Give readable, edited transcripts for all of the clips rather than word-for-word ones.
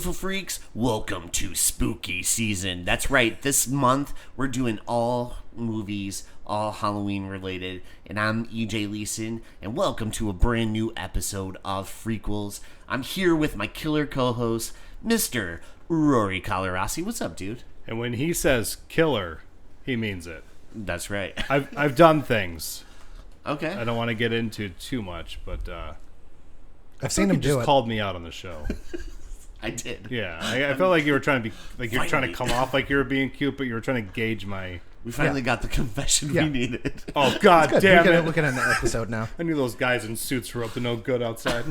beautiful freaks, welcome to spooky season. That's right, this month we're doing all movies, all Halloween related, and I'm EJ Leeson, and welcome to a brand new episode of Freakquels. I'm here with my killer co-host, Mr. Rory Colorasi. What's up, dude? And when he says killer, he means it. That's right. I've done things. Okay. I don't want to get into too much, but I've seen him do just it. called me out on the show. I did. Yeah, I felt like you were trying to be like you're trying to come off like you were being cute, but you were trying to gauge my. We finally got the confession we needed. Oh God damn it! We're looking at an episode now. I knew those guys in suits were up to no good outside.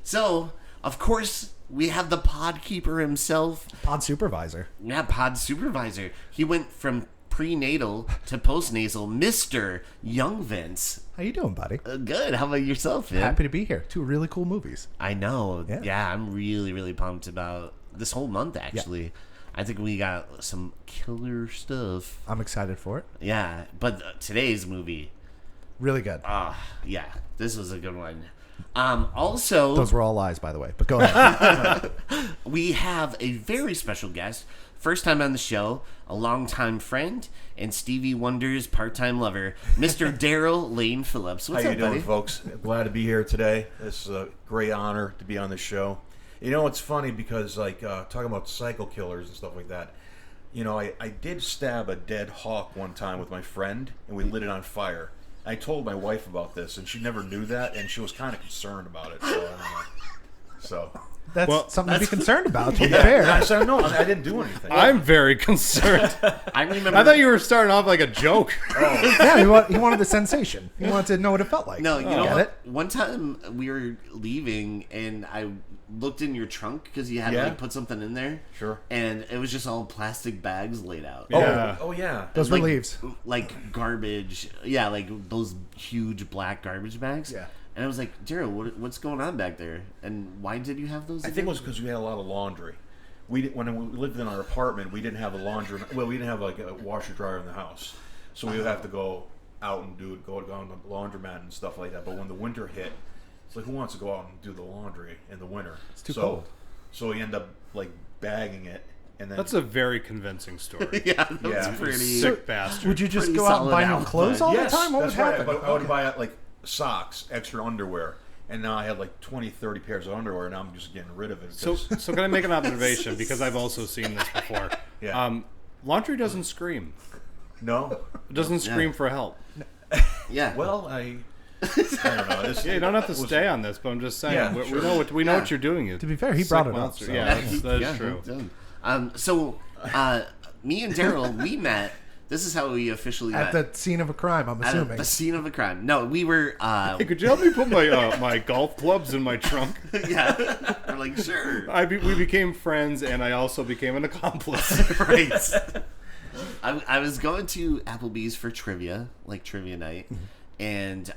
So, of course, we have the pod keeper himself. Pod supervisor. Yeah, pod supervisor. He went from prenatal to postnasal, Mr. Young Vince. How you doing, buddy? Good. How about yourself, man? Happy to be here. Two really cool movies. I know. Yeah. Yeah, I'm really, really pumped about this whole month, actually. Yeah. I think we got some killer stuff. I'm excited for it. Yeah, but today's movie. Really good. Yeah, this was a good one. Also... Those were all lies, by the way, but go ahead. We have a very special guest. First time on the show, a longtime friend, and Stevie Wonder's part-time lover, Mr. Daryll Phillips. What's How up, you doing, buddy? folks? Glad to be here today. This is a great honor to be on the show. You know, it's funny because, like, talking about psycho killers and stuff like that, you know, I did stab a dead hawk one time with my friend, and we lit it on fire. I told my wife about this, and she never knew that, and she was kind of concerned about it. So, I don't know. So... That's something to be concerned about, to be fair. I said, no, I didn't do anything. I'm very concerned. I remember. I thought you were starting off like a joke. Yeah, he wanted the sensation. He wanted to know what it felt like. No, you know Get what? it? One time we were leaving, and I looked in your trunk because you had to put something in there. Sure. And it was just all plastic bags laid out. Yeah. Oh, yeah. Those were leaves. Like garbage. Yeah, like those huge black garbage bags. Yeah. And I was like, Daryll, what's going on back there? And why did you have those? I think it was because we had a lot of laundry. When we lived in our apartment, we didn't have a laundry. Well, we didn't have like a washer dryer in the house, so we would have to go out and go on the laundromat and stuff like that. But when the winter hit, it's like, who wants to go out and do the laundry in the winter? It's too cold. So we end up like bagging it, and then That's a very convincing story. Yeah, that was Yeah. pretty. Sick bastard. Would you just Pretty go out and buy solid new clothes all yes, the time? What would that's right. happen? But I would buy like socks, extra underwear. And now I had like 20, 30 pairs of underwear, and now I'm just getting rid of it. So can I make an observation, because I've also seen this before? Yeah. Laundry doesn't scream. No? It doesn't scream for help. Yeah. Well, I don't know. Yeah, you don't have to stay on this, but I'm just saying. Yeah, we sure. know what you're doing. You To be fair, he sick brought it up, monster. so- Yeah, that's true. So, me and Daryll, we met. This is how we officially At met. the scene of a crime, I'm At assuming. the scene of a crime. No, we were. Hey, could you help me put my my golf clubs in my trunk? Yeah, we're like, sure. We became friends, and I also became an accomplice. Right. I was going to Applebee's for trivia, like trivia night, and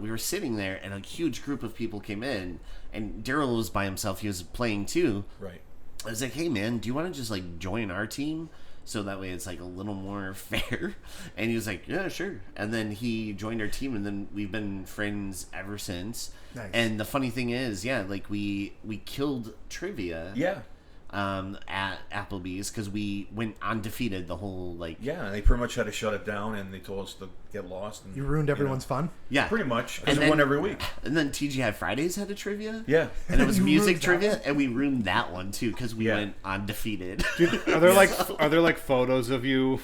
we were sitting there, and a huge group of people came in, and Daryll was by himself. He was playing too. Right. I was like, hey, man, do you want to just, like, join our team? So that way it's, like, a little more fair. And he was like, yeah, sure. And then he joined our team, and then we've been friends ever since. Nice. And the funny thing is, yeah, like, we killed trivia Yeah. at Applebee's because we went undefeated the whole, like... Yeah, they pretty much had to shut it down, and they told us to get lost. And, You ruined everyone's fun? Yeah. Pretty much, And because we then- won every week. And then TGI Fridays had a trivia. Yeah. And it was You music ruined that trivia, one? and we ruined that one, too, because we Yeah. went undefeated. Are there like photos of you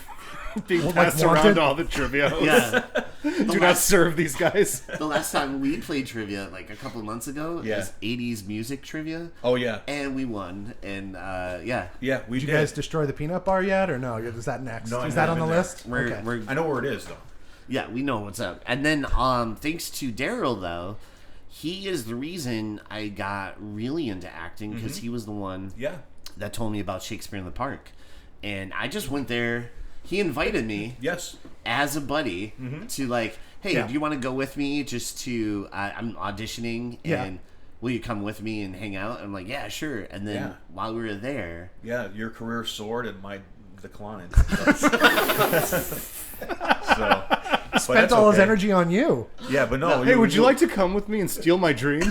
being Like passed around wanted? to all the trivia hosts? Yeah. Do not serve these guys. The last time we played trivia, like a couple of months ago, Yeah. was 80s music trivia, Oh, yeah. and we won. And yeah, Yeah, we Did you guys destroy the peanut bar yet, or no? Is that next? No, I Is that on the haven't list? we're I know where it is, though. yeah, we know what's up. And then thanks to Daryll, though, he is the reason I got really into acting because he was the one Yeah. that told me about Shakespeare in the Park, and I just went there. He invited me Yes. as a buddy to like, hey, Yeah. do you want to go with me just to I'm auditioning Yeah. and will you come with me and hang out? I'm like, yeah, sure. And then Yeah. while we were there, Yeah, your career soared and mine declined. Spent all his energy on you. Yeah, but no. Hey, would you like to come with me and steal my dream?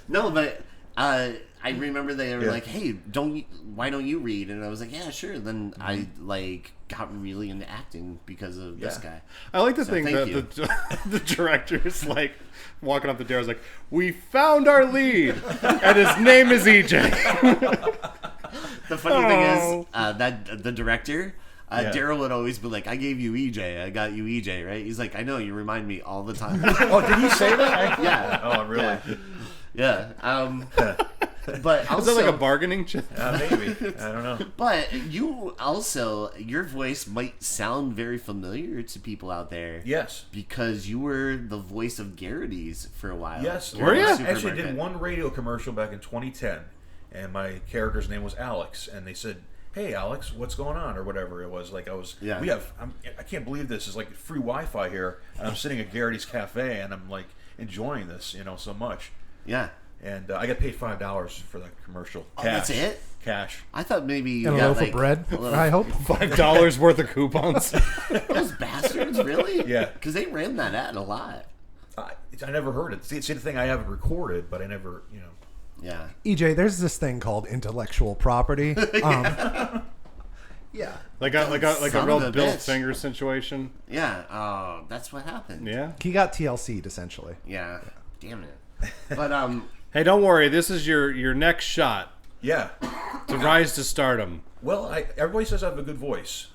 no, but I I remember they were like, "Hey, why don't you read?" And I was like, "Yeah, sure." Then I got really into acting because of this guy. I like to think that the director's like walking up the stairs like, "We found our lead, and his name is EJ." The funny thing is that the director. Daryll would always be like, "I gave you EJ. I got you EJ, right?" He's like, "I know. You remind me all the time." Oh, did he say that? Yeah. Oh, really? Yeah. But also, is that like a bargaining chip? Maybe. I don't know. But your voice might sound very familiar to people out there. Yes. Because you were the voice of Garrity's for a while. Yes. Were you? I actually did one radio commercial back in 2010, and my character's name was Alex, and they said, "Hey, Alex, what's going on?" or whatever it was. Like I can't believe this is like free Wi-Fi here, and I'm sitting at Garrity's Cafe, and I'm like enjoying this, so much. Yeah. And I got paid $5 for that commercial. Oh, Cash. that's it? Cash. I thought maybe you And a got loaf of bread, I hope. $5 worth of coupons. Those bastards, really? Yeah. Because they ran that ad a lot. I never heard it. It's the thing I haven't recorded, but I never, Yeah. EJ, there's this thing called intellectual property. Yeah. Like a Son real of a Bill bitch. Finger situation. Yeah. Oh, that's what happened. Yeah. He got TLC'd, essentially. Yeah. Damn it. But Hey, don't worry. This is your next shot Yeah. to rise to stardom. Well, everybody says I have a good voice.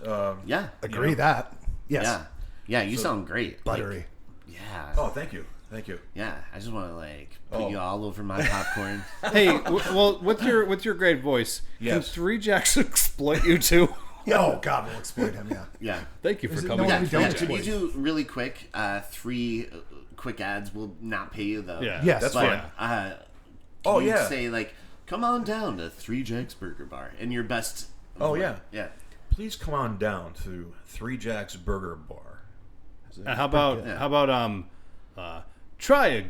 yeah. Agree that. Yes. Yeah. Yeah, you sound great. Buttery. Yeah. Oh, thank you. Thank you. Yeah. I just want to put you all over my popcorn. Hey, well, with your great voice, Yes. can Three Jacks exploit you too? Oh, God, we'll exploit him, yeah. Yeah. Thank you for Is it- coming. no, on we Three don't Jacks. Could you exploit. do really quick 3 quick ads? Will not pay you though. Yeah. Yes. That's But fine. can you yeah. say come on down to Three Jacks Burger Bar in your best. Oh, yeah. Yeah. Please come on down to Three Jacks Burger Bar. How about try a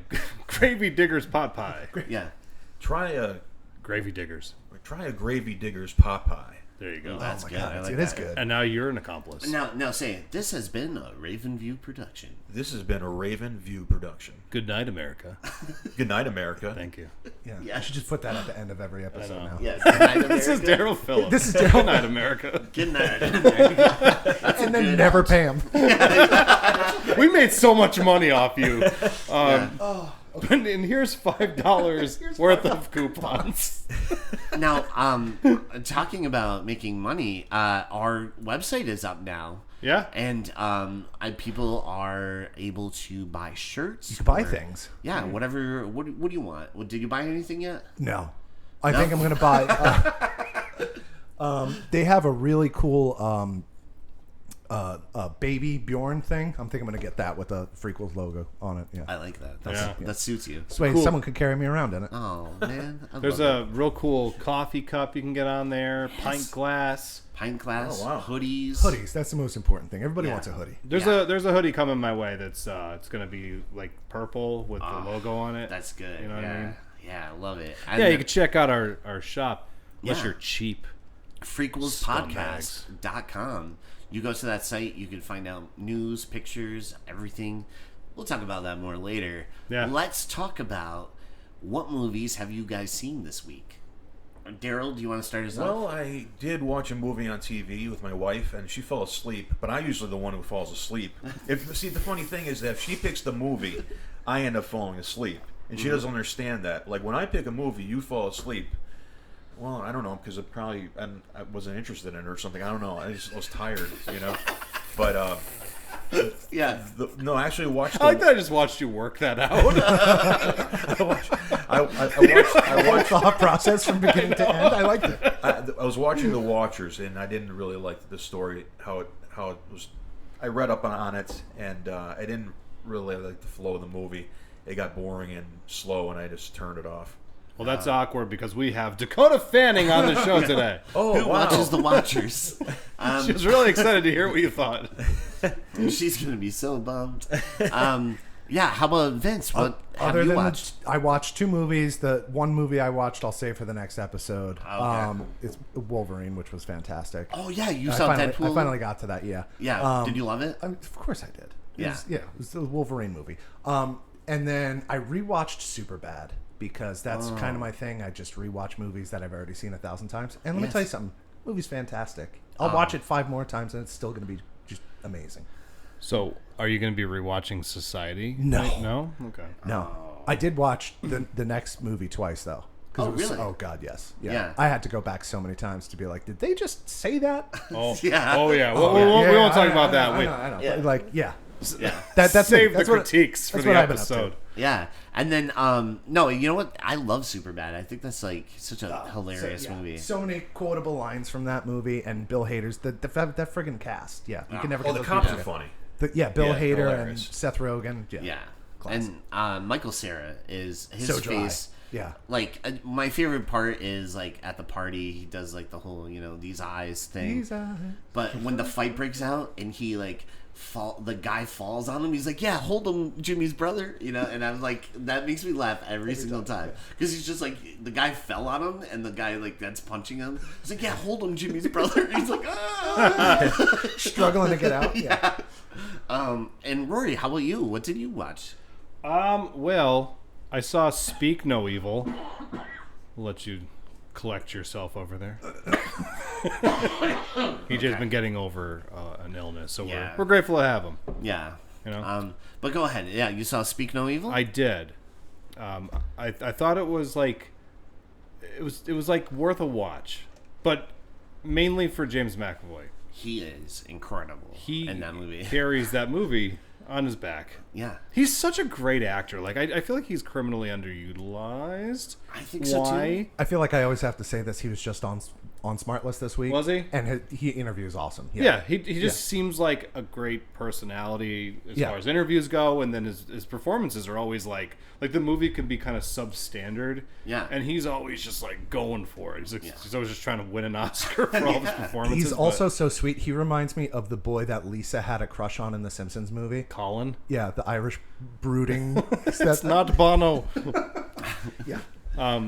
Gravy Diggers pot pie? Yeah. Try a Gravy Diggers. Gravy Diggers pot pie. There you go. That's Oh, my good. God, I like it is that. good. And now you're an accomplice. Now say this has been a Raven View production. This has been a Raven View production. Good night, America. Good night, America. Thank you. Yeah. I should just put that at the end of every episode now. Yeah. Good night, This is America. Daryll Phillips. This is Daryll. Good night, America. Good night, America. That's And a then good never out. pay him. We made so much money off you. And here's $5 worth of coupons. Now, talking about making money, our website is up now. Yeah. And people are able to buy shirts. You can buy or- things. Yeah, whatever. What do you want? Did you buy anything yet? No. I think I'm going to buy... they have a really cool baby Bjorn thing. I'm thinking I'm going to get that with the Freakquels logo on it. Yeah. I like that. Yeah. That suits you. This way Cool. someone could carry me around in it. Oh man, I There's love a real cool coffee cup you can get on there, pint glass. it. Pint glass, Oh, wow. hoodies. Hoodies. That's the most important thing. Everybody Yeah. wants a hoodie. There's Yeah. a hoodie coming my way that's it's gonna be like purple with the logo on it. That's good. You know what yeah. I mean? Yeah, I love it. Yeah, you can check out our shop unless Yeah. you're cheap. freakquelspodcast.com. You go to that site, you can find out news, pictures, everything. We'll talk about that more later. Yeah. Let's talk about what movies have you guys seen this week? Daryl, do you want to start us off? Well, I did watch a movie on TV with my wife, and she fell asleep. But I'm usually the one who falls asleep. The funny thing is that if she picks the movie, I end up falling asleep, and she doesn't understand that. Like when I pick a movie, you fall asleep. Well, I don't know because I wasn't interested in it or something. I don't know. I just was tired, But Yeah. no, I actually watched. I like that I just watched you work that out. I watched. Thought process from beginning to end. I liked it. I was watching The Watchers, and I didn't really like the story how it was. I read up on it, and I didn't really like the flow of the movie. It got boring and slow, and I just turned it off. Well, that's awkward because we have Dakota Fanning on the show today. Oh, Who watches The Watchers? She was really excited to hear what you thought. She's going to be so bummed. Yeah, how about Vince? What have Other you than watched? I watched 2 movies. The one movie I watched, I'll save for the next episode. Okay. It's Wolverine, which was fantastic. Oh, yeah, you I saw finally, Deadpool? I finally got to that. Yeah. Yeah, did you love it? Of course I did. Yeah. It was the Wolverine movie. And then I rewatched Superbad. because that's kind of my thing. I just rewatch movies that I've already seen 1,000 times. And let me tell you something. The movie's fantastic. I'll watch it 5 more times and it's still going to be just amazing. So, are you going to be rewatching Society? No. No? Okay. No. I did watch the next movie twice, though. Really? Oh, God, yes. Yeah. I had to go back so many times to be like, did they just say that? Oh, Yeah. Oh, yeah. We won't talk about that. Wait. I know. Yeah. Like, yeah. Yeah. That's Save it. the critiques for the I've been up to. episode. Yeah. And then, no, you know what? I love Superbad. I think that's like such a hilarious movie. So many quotable lines from that movie, and Bill Hader's that friggin' cast. Yeah, you can never. Oh, get the those cops people are together. funny. Bill Yeah, Hader and hilarious. Seth Rogen. Yeah. Classic. And Michael Cera is his So dry. face. Yeah. Like, my favorite part is, like, at the party, he does, like, the whole, these eyes thing. These eyes. But when the fight breaks out and he, like, the guy falls on him, he's like, yeah, hold him, Jimmy's brother. And I'm like, that makes me laugh every single time. Because he's just like, the guy fell on him, and the guy, like, that's punching him. He's like, yeah, hold him, Jimmy's brother. He's like, ah. Struggling to get out. Yeah. And Rory, how about you? What did you watch? Well, I saw Speak No Evil. We'll let you collect yourself over there. EJ's been getting over an illness, so we're grateful to have him. Yeah. You know? But go ahead. Yeah, you saw Speak No Evil? I did. I thought it was like it was like worth a watch, but mainly for James McAvoy. He is incredible in that movie. Carries that movie on his back. Yeah. He's such a great actor. Like I feel like he's criminally underutilized. I think so too. I feel like I always have to say this. He was just on SmartList this week. Was he? And he interviews awesome. Yeah, he just seems like a great personality as far as interviews go, and then his performances are always like the movie can be kind of substandard. Yeah. And he's always just like going for it. He's always just trying to win an Oscar for all his performances. He's also so sweet. He reminds me of the boy that Lisa had a crush on in the Simpsons movie. Colin? Yeah, the Irish brooding. It's not Bono. Yeah.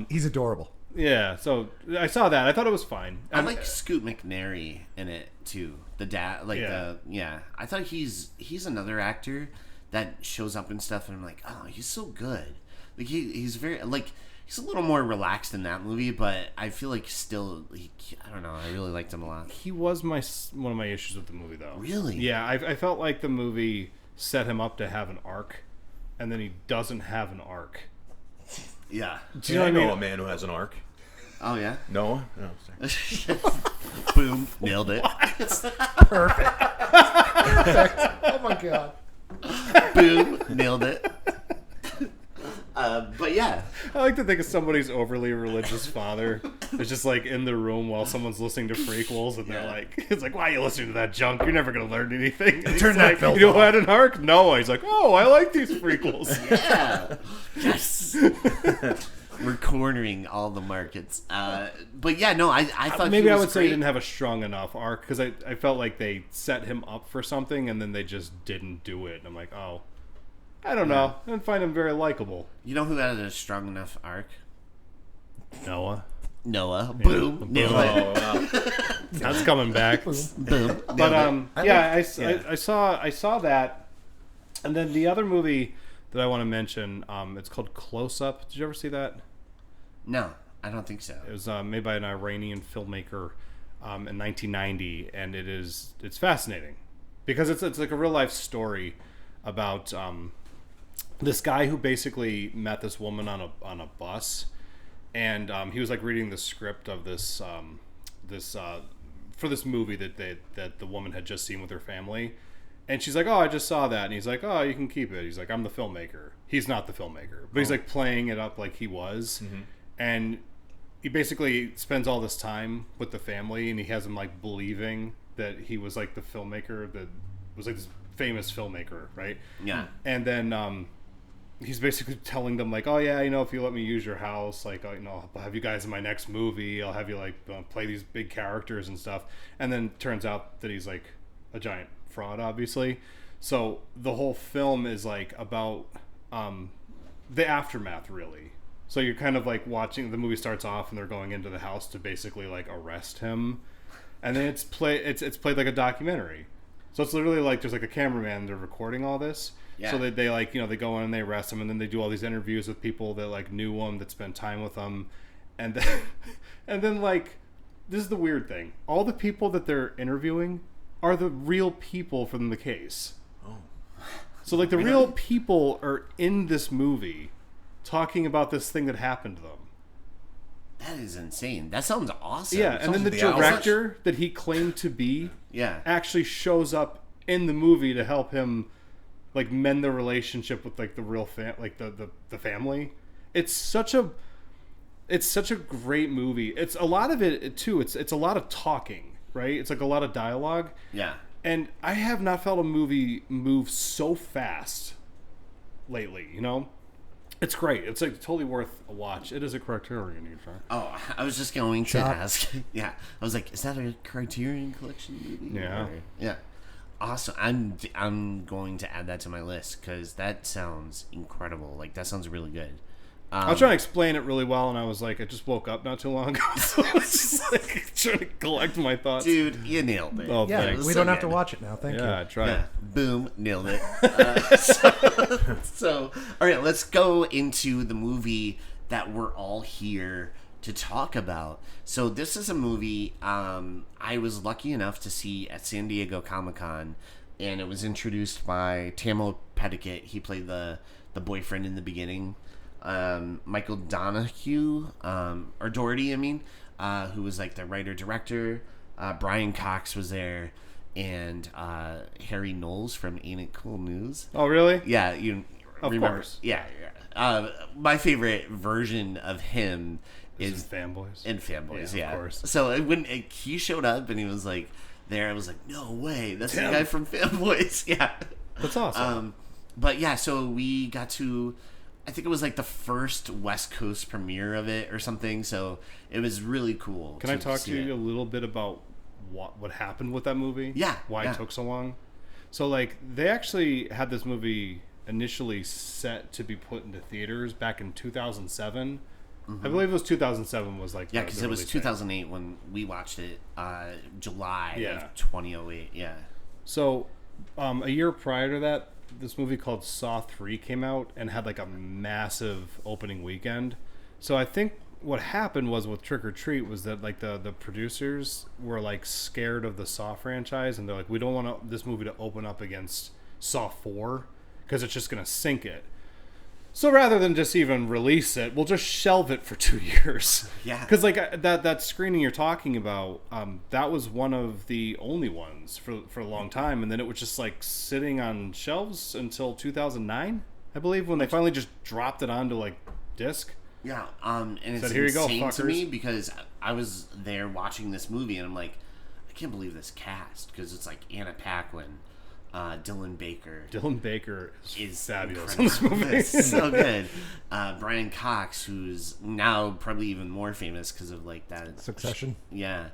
He's adorable. Yeah, so I saw that. I thought it was fine. I like Scoot McNairy in it too. The dad, I thought he's another actor that shows up and stuff, and I'm like, oh, he's so good. Like he's very he's a little more relaxed in that movie, but I feel like still, I don't know. I really liked him a lot. He was one of my issues with the movie, though. Really? Yeah, I felt like the movie set him up to have an arc, and then he doesn't have an arc. Yeah. Do you know I know a man who has an arc? Oh yeah. Noah? No, sorry. Boom, nailed it. Perfect. Oh my god. Boom, nailed it. But yeah, I like to think of somebody's overly religious father is just like in the room while someone's listening to Freakquels, and they're like, it's like, why are you listening to that junk? You're never gonna learn anything. And Turn that like, filter you know off. who had an arc? Noah. He's like, oh, I like these Freakquels. yeah, yes. We're cornering all the markets. But yeah, no, I thought Maybe he I was would say great. he didn't have a strong enough arc because I felt like they set him up for something and then they just didn't do it. And I'm like, oh, I don't know. I didn't find him very likable. You know who had a strong enough arc? Noah. Noah. Boom, nailed it. Wow. That's coming back. Boom. But I Yeah. saw that, and then the other movie that I want to mention, it's called Close Up. Did you ever see that? No, I don't think so. It was made by an Iranian filmmaker in 1990, and it's fascinating because it's like a real life story about this guy who basically met this woman on a bus, and he was like reading the script of this for this movie that the woman had just seen with her family. And she's like, oh, I just saw that. And he's like, oh, you can keep it. He's like, I'm the filmmaker. He's not the filmmaker. But he's like playing it up like he was. Mm-hmm. And he basically spends all this time with the family, and he has them like believing that he was like the filmmaker that was like this famous filmmaker, right? Yeah. And then he's basically telling them like, oh yeah, if you let me use your house, like, I'll have you guys in my next movie. I'll have you like play these big characters and stuff. And then turns out that he's like a giant fraud, obviously. So the whole film is like about the aftermath, really. So you're kind of like watching, the movie starts off and they're going into the house to basically like arrest him, and then it's played like a documentary. So it's literally like there's like a cameraman. They're recording all this. Yeah. So they like, they go in and they arrest him, and then they do all these interviews with people that like knew him, that spent time with him, and then, and then like, this is the weird thing. All the people that they're interviewing are the real people from the case. Oh. So like the real people are in this movie talking about this thing that happened to them. That is insane. That sounds awesome. Yeah, and then the director that he claimed to be actually shows up in the movie to help him like mend the relationship with like the real the family. It's such a great movie. It's a lot of it too. It's a lot of talking, right? It's like a lot of dialogue. Yeah. And I have not felt a movie move so fast lately, It's great. It's like totally worth a watch. It is a Criterion, EJ. Oh, I was just going to ask. Yeah, I was like, is that a Criterion Collection movie? Yeah. Yeah. Awesome. I'm going to add that to my list because that sounds incredible. Like that sounds really good. I was trying to explain it really well, and I was like, I just woke up not too long ago, so I was just like trying to collect my thoughts. Dude, you nailed it. Oh, Yeah, thanks. we don't have to watch it now. Thank you. Yeah, I tried. Yeah, boom, nailed it. So, all right, let's go into the movie that we're all here to talk about. So, this is a movie I was lucky enough to see at San Diego Comic-Con, and it was introduced by Tamil Petticoat. He played the boyfriend in the beginning. Michael Donahue, or Doherty, I mean, who was like the writer-director. Brian Cox was there. And Harry Knowles from Ain't It Cool News. Oh, really? Yeah, you Of remember? course. Yeah. My favorite version of him is Fanboys. in Fanboys. Yeah, of course. So when he showed up and he was like there, I was like, no way, that's Tim. the guy from Fanboys. Yeah, That's awesome. but yeah, so we got to. I think it was like the first West Coast premiere of it or something. So it was really cool. Can I talk see to you it. a little bit about what happened with that movie? Yeah. Why it took so long? So, like, they actually had this movie initially set to be put into theaters back in 2007. I believe it was 2007 was like... Yeah, because the it was release 2008 when we watched it, July Yeah. of 2008. Yeah. So, a year prior to that, this movie called Saw 3 came out and had like a massive opening weekend. So I think what happened was with Trick or Treat was that like the producers were like scared of the Saw franchise, and they're like, we don't want this movie to open up against Saw 4 because it's just going to sink it. So rather than just even release it, we'll just shelve it for 2 years. Yeah. Because like that screening you're talking about, that was one of the only ones for a long time, and then it was just like sitting on shelves until 2009, I believe, when they finally just dropped it onto like disc. Yeah, and it's Said, "Here you go, insane to me fuckers." because I was there watching this movie and I'm like, I can't believe this cast because it's like Anna Paquin, Dylan Baker. Dylan Baker is fabulous in incredible. this movie. It's so good. Brian Cox, who's now probably even more famous because of like that Succession. Yeah,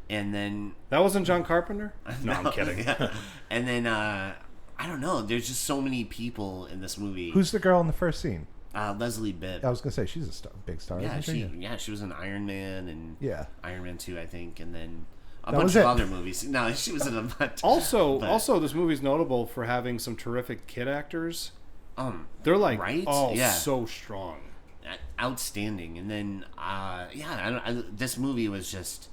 and then That wasn't John Carpenter? No, I'm kidding. yeah. And then I don't know. There's just so many people in this movie. Who's the girl in the first scene? Leslie Bibb? I was gonna say she's a big star. Yeah, Isn't she? she was in Iron Man and Yeah. Iron Man 2, I think, and then a That bunch was of it. other movies. No, she was in a bunch. Also, this movie's notable for having some terrific kid actors. They're like, right? oh, so strong. Outstanding. And then, this movie was just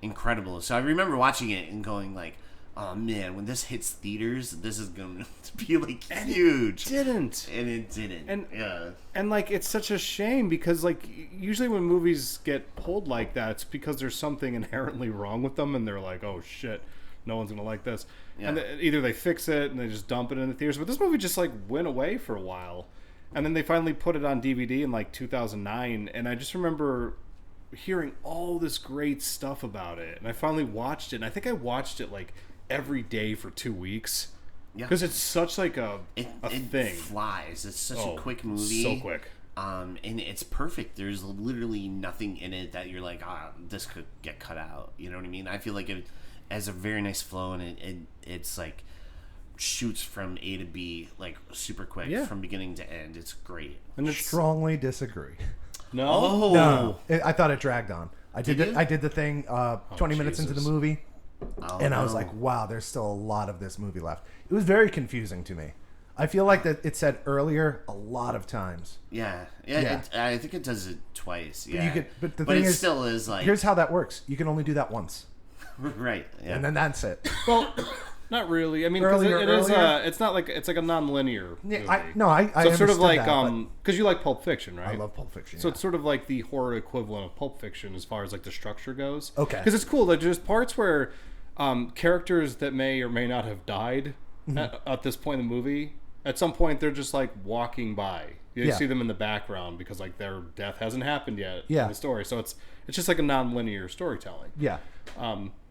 incredible. So I remember watching it and going like, oh man, when this hits theaters, this is going to be like huge. Didn't. And it didn't. And like, it's such a shame because like usually when movies get pulled like that, it's because there's something inherently wrong with them, and they're like, oh shit, no one's gonna like this. Yeah. And either they fix it and they just dump it in the theaters, but this movie just like went away for a while, and then they finally put it on DVD in like 2009, and I just remember hearing all this great stuff about it, and I finally watched it, and I think I watched it like every day for 2 weeks. Yeah. Because it's such like a It thing. flies. It's such a quick movie. So quick. And it's perfect. There's literally nothing in it that you're like, this could get cut out. You know what I mean? I feel like it has a very nice flow, and it's like shoots from A to B like super quick from beginning to end. It's great. And it's Strongly disagree. no. Oh, No, I thought it dragged on. I did Did you? I did the thing 20 minutes into the Jesus. movie. Oh, And I was no. like, wow, there's still a lot of this movie left. It was very confusing to me. I feel like that it said earlier a lot of times. Yeah. Yeah. I think it does it twice. Yeah. But the but thing it is, still is like here's how that works. You can only do that once, right. Yeah. and then that's it. Well, not really. I mean, 'cause Earlier, it is. earlier? It's not like it's like a non-linear movie. Yeah, I so it's sort of understood like that, because you like Pulp Fiction, right? but I love Pulp Fiction. So yeah. it's sort of like the horror equivalent of Pulp Fiction as far as like the structure goes. Okay. Because it's cool. Like, there's parts where characters that may or may not have died at this point in the movie, at some point they're just like walking by. You Yeah. see them in the background because like their death hasn't happened yet Yeah. in the story. So it's just like a non-linear storytelling. Yeah.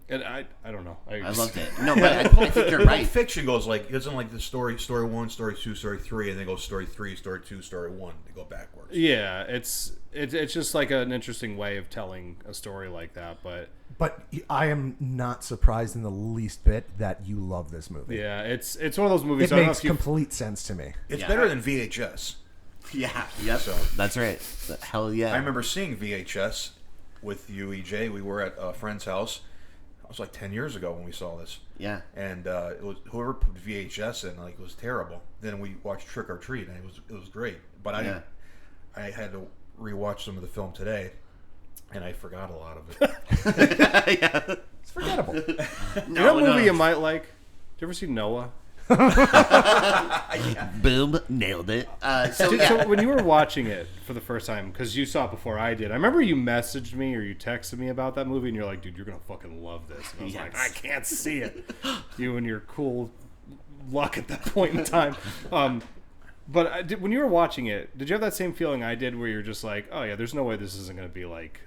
And I don't know. I loved it. No, but I think you're Pulp right. Fiction goes like, it isn't like the story 1, story 2, story 3, and then goes story 3, story 2, story 1. They go backwards. Yeah, it's just like an interesting way of telling a story like that. But I am not surprised in the least bit that you love this movie. yeah, it's one of those movies. It I don't know makes if you complete sense to me. It's Yeah. better than VHS. Yeah. Yep. So- That's right. Hell yeah. I remember seeing VHS with you, EJ. We were at a friend's house. It was like 10 years ago when we saw this. Yeah. And it was whoever put VHS in, like, it was terrible. Then we watched Trick or Treat, and it was great. But Yeah. I had to rewatch some of the film today, and I forgot a lot of it. Yeah. It's forgettable. you know what movie you might like? Did you ever see Noah? Boom, nailed it. So Dude, yeah. so when you were watching it for the first time, because you saw it before I did, I remember you messaged me or you texted me about that movie, and you're like, "Dude, you're gonna fucking love this." And I was Yes. like, "I can't see it." You and your cool luck at that point in time. But when you were watching it, did you have that same feeling I did, where you're just like, "Oh yeah, there's no way this isn't gonna be like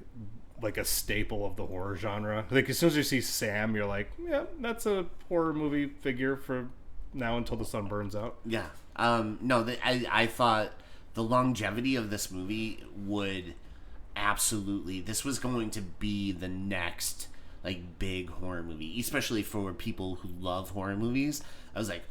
a staple of the horror genre." Like as soon as you see Sam, you're like, "Yeah, that's a horror movie figure for now until the sun burns out." Yeah. No, I thought the longevity of this movie would absolutely. This was going to be the next like big horror movie, especially for people who love horror movies. I was like,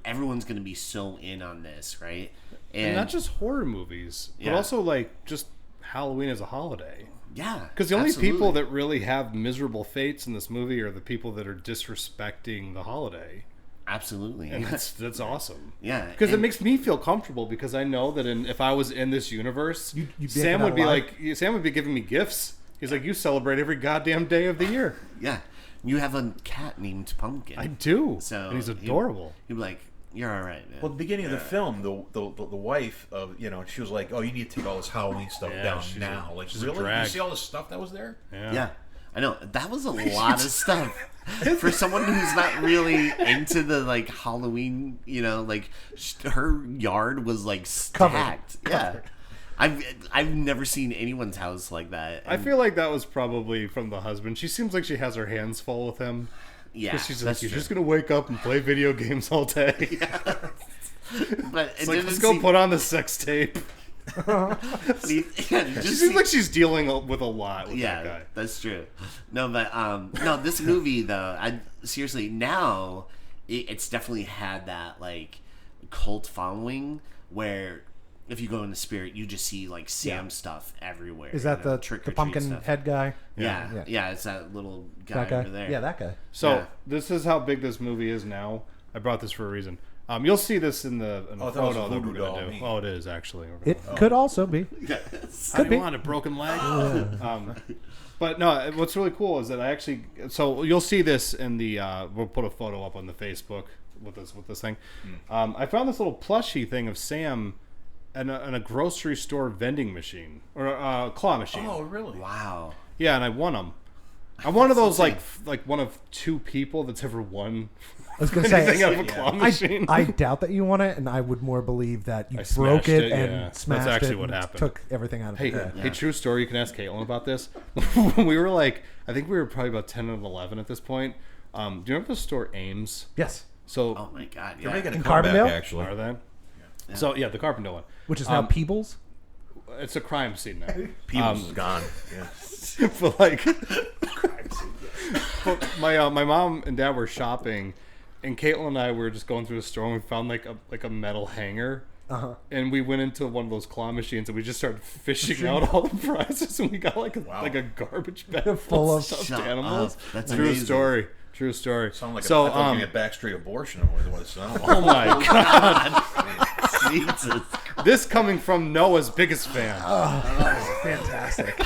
everyone's going to be so in on this, right? And not just horror movies, but Yeah. also like just Halloween as a holiday. Yeah, Because the only absolutely. people that really have miserable fates in this movie are the people that are disrespecting the holiday. absolutely, And that's awesome. yeah, Because it and- makes me feel comfortable, because I know that if I was in this universe, You'd be Sam out would be alive. Sam would be giving me gifts. He's like, "You celebrate every goddamn day of the year." yeah. You have a cat named Pumpkin. I do. So and he's adorable. He'd be like, "You're all right, man." Well, at the beginning of the film, the wife of, she was like, "Oh, you need to take all this Halloween stuff Yeah, down she's now." Like, she's a really? You drag. see all the stuff that was there? Yeah, I know. That was a lot of stuff for someone who's not really into the like Halloween. Like her yard was like stacked. Yeah, I've never seen anyone's house like that. I feel like that was probably from the husband. She seems like she has her hands full with him. yeah, 'Cause she's like, that's "You're true. just gonna wake up and play video games all day." But It's like, "Let's go put on the sex tape." She seems like she's dealing with a lot with that guy. That's true. No, but no, this movie though, seriously now it's definitely had that like cult following where if you go in the spirit, you just see like Sam stuff everywhere. Is that the trick or treat pumpkin stuff. head guy? Yeah, it's that little guy, That guy? over there. Yeah, that guy. So Yeah. this is how big this movie is now. I brought this for a reason. You'll see this in the Oh, I thought it was a photo that voodoo we're doll, gonna do. me. Oh, it is actually. It could also be. I be. want a broken leg. But no, what's really cool is that I actually. So you'll see this in the. We'll put a photo up on the Facebook with this thing. I found this little plushie thing of Sam, and a grocery store vending machine or a claw machine. Oh, really? Wow. Yeah, and I won them. I'm one of those like one of two people that's ever won I was gonna anything say. out of a claw machine. I doubt that you won it, and I would more believe that you I broke smashed it it, and yeah. That's smashed actually it what and happened. took everything out of Hey, it. hey, true story. You can ask Caitlin about this. We were like, I think we were probably about 10 and 11 at this point. Do you remember the store Ames? Yes, So, Oh my god. They're Yeah. making a In comeback, Carbondale? actually. are they? So, yeah, the Carpenter one. which is now Peebles. It's a crime scene now. Peebles is gone. Yeah. But like, but my mom and dad were shopping, and Caitlin and I were just going through the store, and we found like a metal hanger, and we went into one of those claw machines and we just started fishing out all the prizes, and we got like a garbage bag Full of stuffed Shut animals. up. That's True amazing. story. True story. Sound like So, I thought you had backstreet abortion or what it sounded like. oh my god, Jesus. this coming from Noah's biggest fan. Fantastic.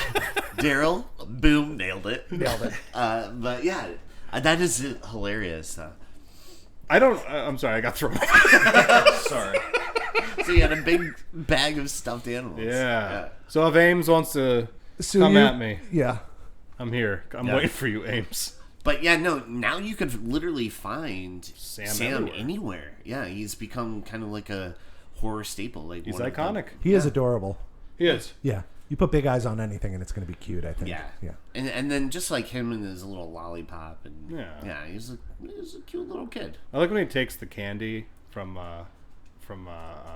Daryl, boom, nailed it. Nailed it. But yeah, that is hilarious. I'm sorry, I got thrown. Sorry. So you had a big bag of stuffed animals. Yeah. So if Ames wants to So come you- at me, Yeah. I'm here. I'm Yeah. waiting for you, Ames. But yeah, no, now you could literally find Sam anywhere. everywhere. Yeah, he's become kind of like a horror staple. Like He's one of the- iconic. He is adorable. He is. Yeah. You put big eyes on anything and it's going to be cute, I think. Yeah. Yeah. And then just like him and his little lollipop and Yeah. he's a cute little kid. I like when he takes the candy from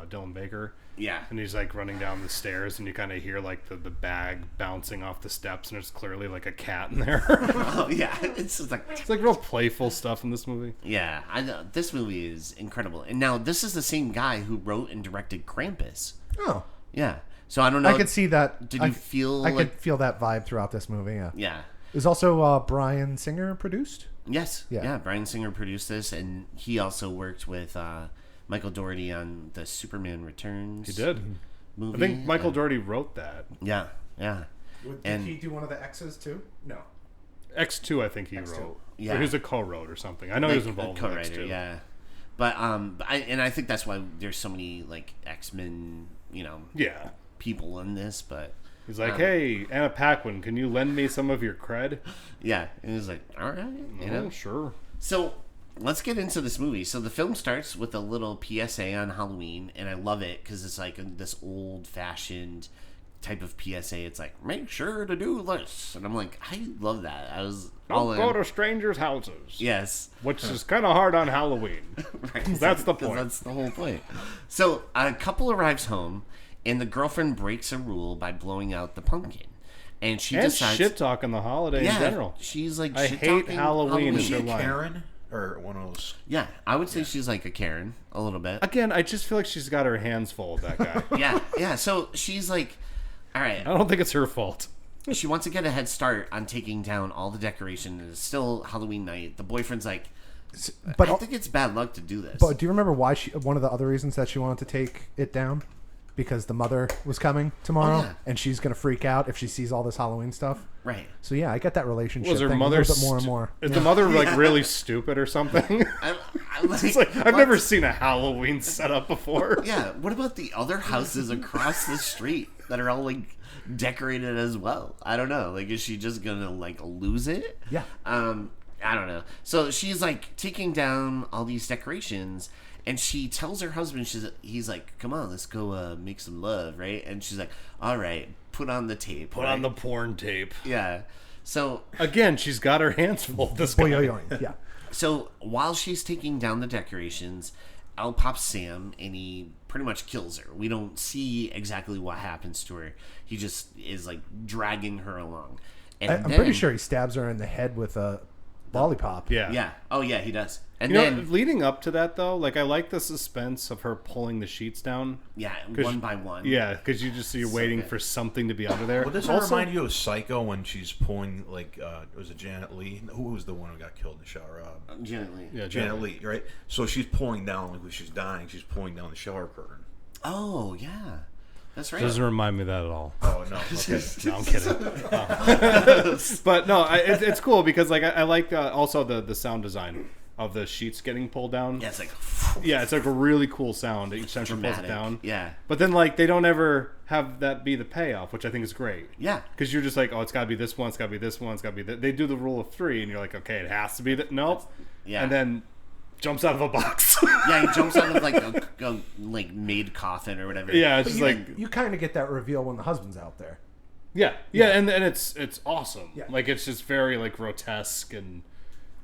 Dylan Baker. Yeah. And he's like running down the stairs, and you kind of hear like the bag bouncing off the steps, and there's clearly like a cat in there. Oh yeah, it's just like It's like real playful stuff in this movie. yeah. I know this movie is incredible. And now this is the same guy who wrote and directed Krampus. Oh. Yeah. So I don't know. I could see that. Did you feel I like could feel that vibe throughout this movie, yeah. yeah. It was also Brian Singer produced. Yes. Yeah. Yeah. Bryan Singer produced this, and he also worked with Michael Dougherty on the Superman Returns. He did. Movie. I think Michael Dougherty wrote that. Yeah. Yeah. Did And- he do one of the X's too? No. X2, I think he X2. wrote. Yeah. Or he was a co-wrote or something. I know he was involved in co-writer, X2. yeah. But I think that's why there's so many like X-Men, Yeah. people in this. But He's like, hey, Anna Paquin, can you lend me some of your cred? yeah, and he's like, all right, Oh, sure. So let's get into this movie. So the film starts with a little PSA on Halloween, and I love it because it's like this old-fashioned type of PSA. It's like, make sure to do this, and I'm like, I love that. I was all Don't in. go to strangers' houses. Yes. Which is kind of hard on Halloween. Right. That's the 'Cause point. That's the whole point. So a couple arrives home, and the girlfriend breaks a rule by blowing out the pumpkin, and she And decides shit talking the holiday in general. She's like, I hate shit-talking Halloween Was she a Good line. Karen? Or one of those... Yeah, I would say she's like a Karen a little bit. Again, I just feel like she's got her hands full with that guy. Yeah. So she's like, all right. I don't think it's her fault. She wants to get a head start on taking down all the decorations. It's still Halloween night. The boyfriend's like, But I think it's bad luck to do this. But do you remember why one of the other reasons that she wanted to take it down? Because the mother was coming tomorrow, Oh, yeah. and she's gonna freak out if she sees all this Halloween stuff. Right. So yeah, I get that relationship Was her thing mother a little bit more and more. Is the mother like really stupid or something? I'm like, It's like, I've what? never seen a Halloween setup before. Yeah. What about the other houses across the street that are all like decorated as well? I don't know. Like, is she just gonna like lose it? Yeah. I don't know. So she's like taking down all these decorations, and she tells her husband, he's like, come on, let's go make some love, right? And she's like, all right, put on the tape. Put on the porn tape. Yeah. So Again, she's got her hands full. This guy. Boing. Yeah. so while she's taking down the decorations, out pops Sam, and he pretty much kills her. We don't see exactly what happens to her. He just is like dragging her along. And I'm then- pretty sure he stabs her in the head with a lollipop. Yeah. Yeah. Oh yeah, he does. And You then know, leading up to that though, like I like the suspense of her pulling the sheets down. yeah, 'Cause- one by one. Yeah, because you're waiting good. for something to be under there. Well, does that Also- remind you of Psycho when she's pulling, like, was it Janet Leigh? Who was the one who got killed in the shower? Gently. Yeah, Janet Leigh, right? So she's pulling down, like when she's dying, she's pulling down the shower curtain. Oh yeah, that's right. Doesn't remind me of that at all. Oh, no. Okay. No, I'm kidding. But no, it's cool because like I like also the sound design of the sheets getting pulled down. Yeah, it's like Yeah, it's like a really cool sound each time she pulls it dramatic. down. Yeah. But then like they don't ever have that be the payoff, which I think is great. Yeah. Because you're just like, oh, it's got to be this one, it's got to be this one, it's got to be that. They do the rule of three, and you're like, okay, it has to be that. Nope. Yeah. And then jumps out of a box. Yeah, he jumps out of like a like made coffin or whatever. Yeah, it's But just you, like you kind of get that reveal when the husband's out there. yeah, and it's awesome. Yeah. Like it's just very like grotesque and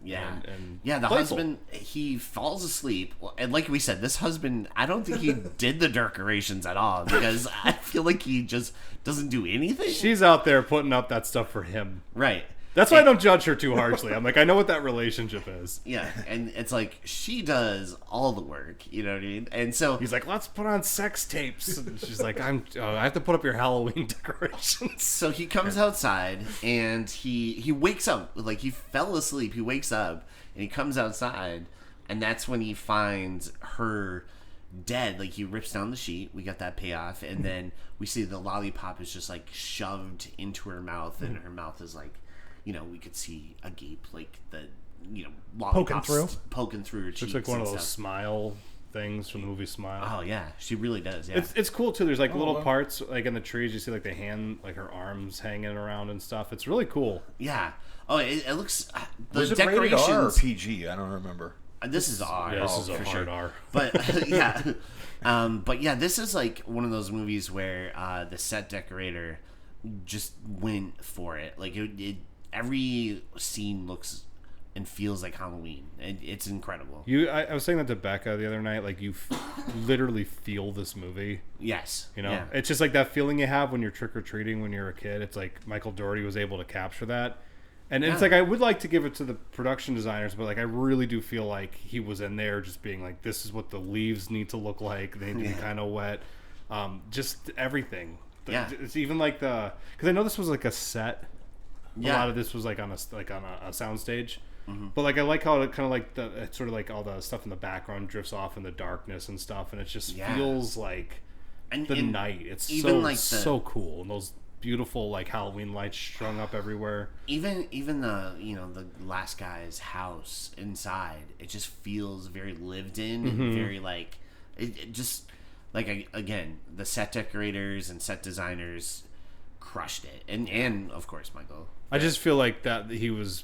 Yeah. and Yeah, the playful. husband, he falls asleep. And like we said, this husband, I don't think he did the decorations at all because I feel like he just doesn't do anything. She's out there putting up that stuff for him. Right. That's why I don't judge her too harshly. I'm like, I know what that relationship is. Yeah, and it's like she does all the work, you know what I mean? And so He's like, let's put on sex tapes. And she's like, I have to put up your Halloween decorations. so he comes outside and he wakes up, like he fell asleep. He wakes up and he comes outside, and that's when he finds her dead. Like he rips down the sheet. We got that payoff, and then we see the lollipop is just like shoved into her mouth, and her mouth is like, you know, we could see a gape, like the, you know, Poking through her cheeks. It's like one of and those stuff. smile things from the movie Smile. Oh yeah, she really does. Yeah, It's cool too. There's like little wow. parts like in the trees. You see like the hand, like her arms hanging around and stuff. It's really cool. yeah. Oh, it looks the Was it rated R or decorations. PG? I don't remember. This is R. Yeah, this is a for hard sure. R. But yeah, but yeah, this is like one of those movies where the set decorator just went for it. Like every scene looks and feels like Halloween. It's incredible. I was saying that to Becca the other night. Like you literally feel this movie. Yes, You know, yeah. it's just like that feeling you have when you're trick or treating when you're a kid. It's like Michael Dougherty was able to capture that. And it's Yeah. like I would like to give it to the production designers, but like I really do feel like he was in there just being like, this is what the leaves need to look like. They need to be kind of wet. Just everything. Yeah. It's even like because I know this was like a set. Yeah. A lot of this was like on a sound stage. But like I like how it kind of like it's sort of like all the stuff in the background drifts off in the darkness and stuff, and it just Yeah. feels like And the night. It's even so like so cool, and those beautiful like Halloween lights strung up everywhere. even the, you know, the last guy's house inside, it just feels very lived in and very like it just like again, the set decorators and set designers crushed it, and of course Michael. I just feel like that he was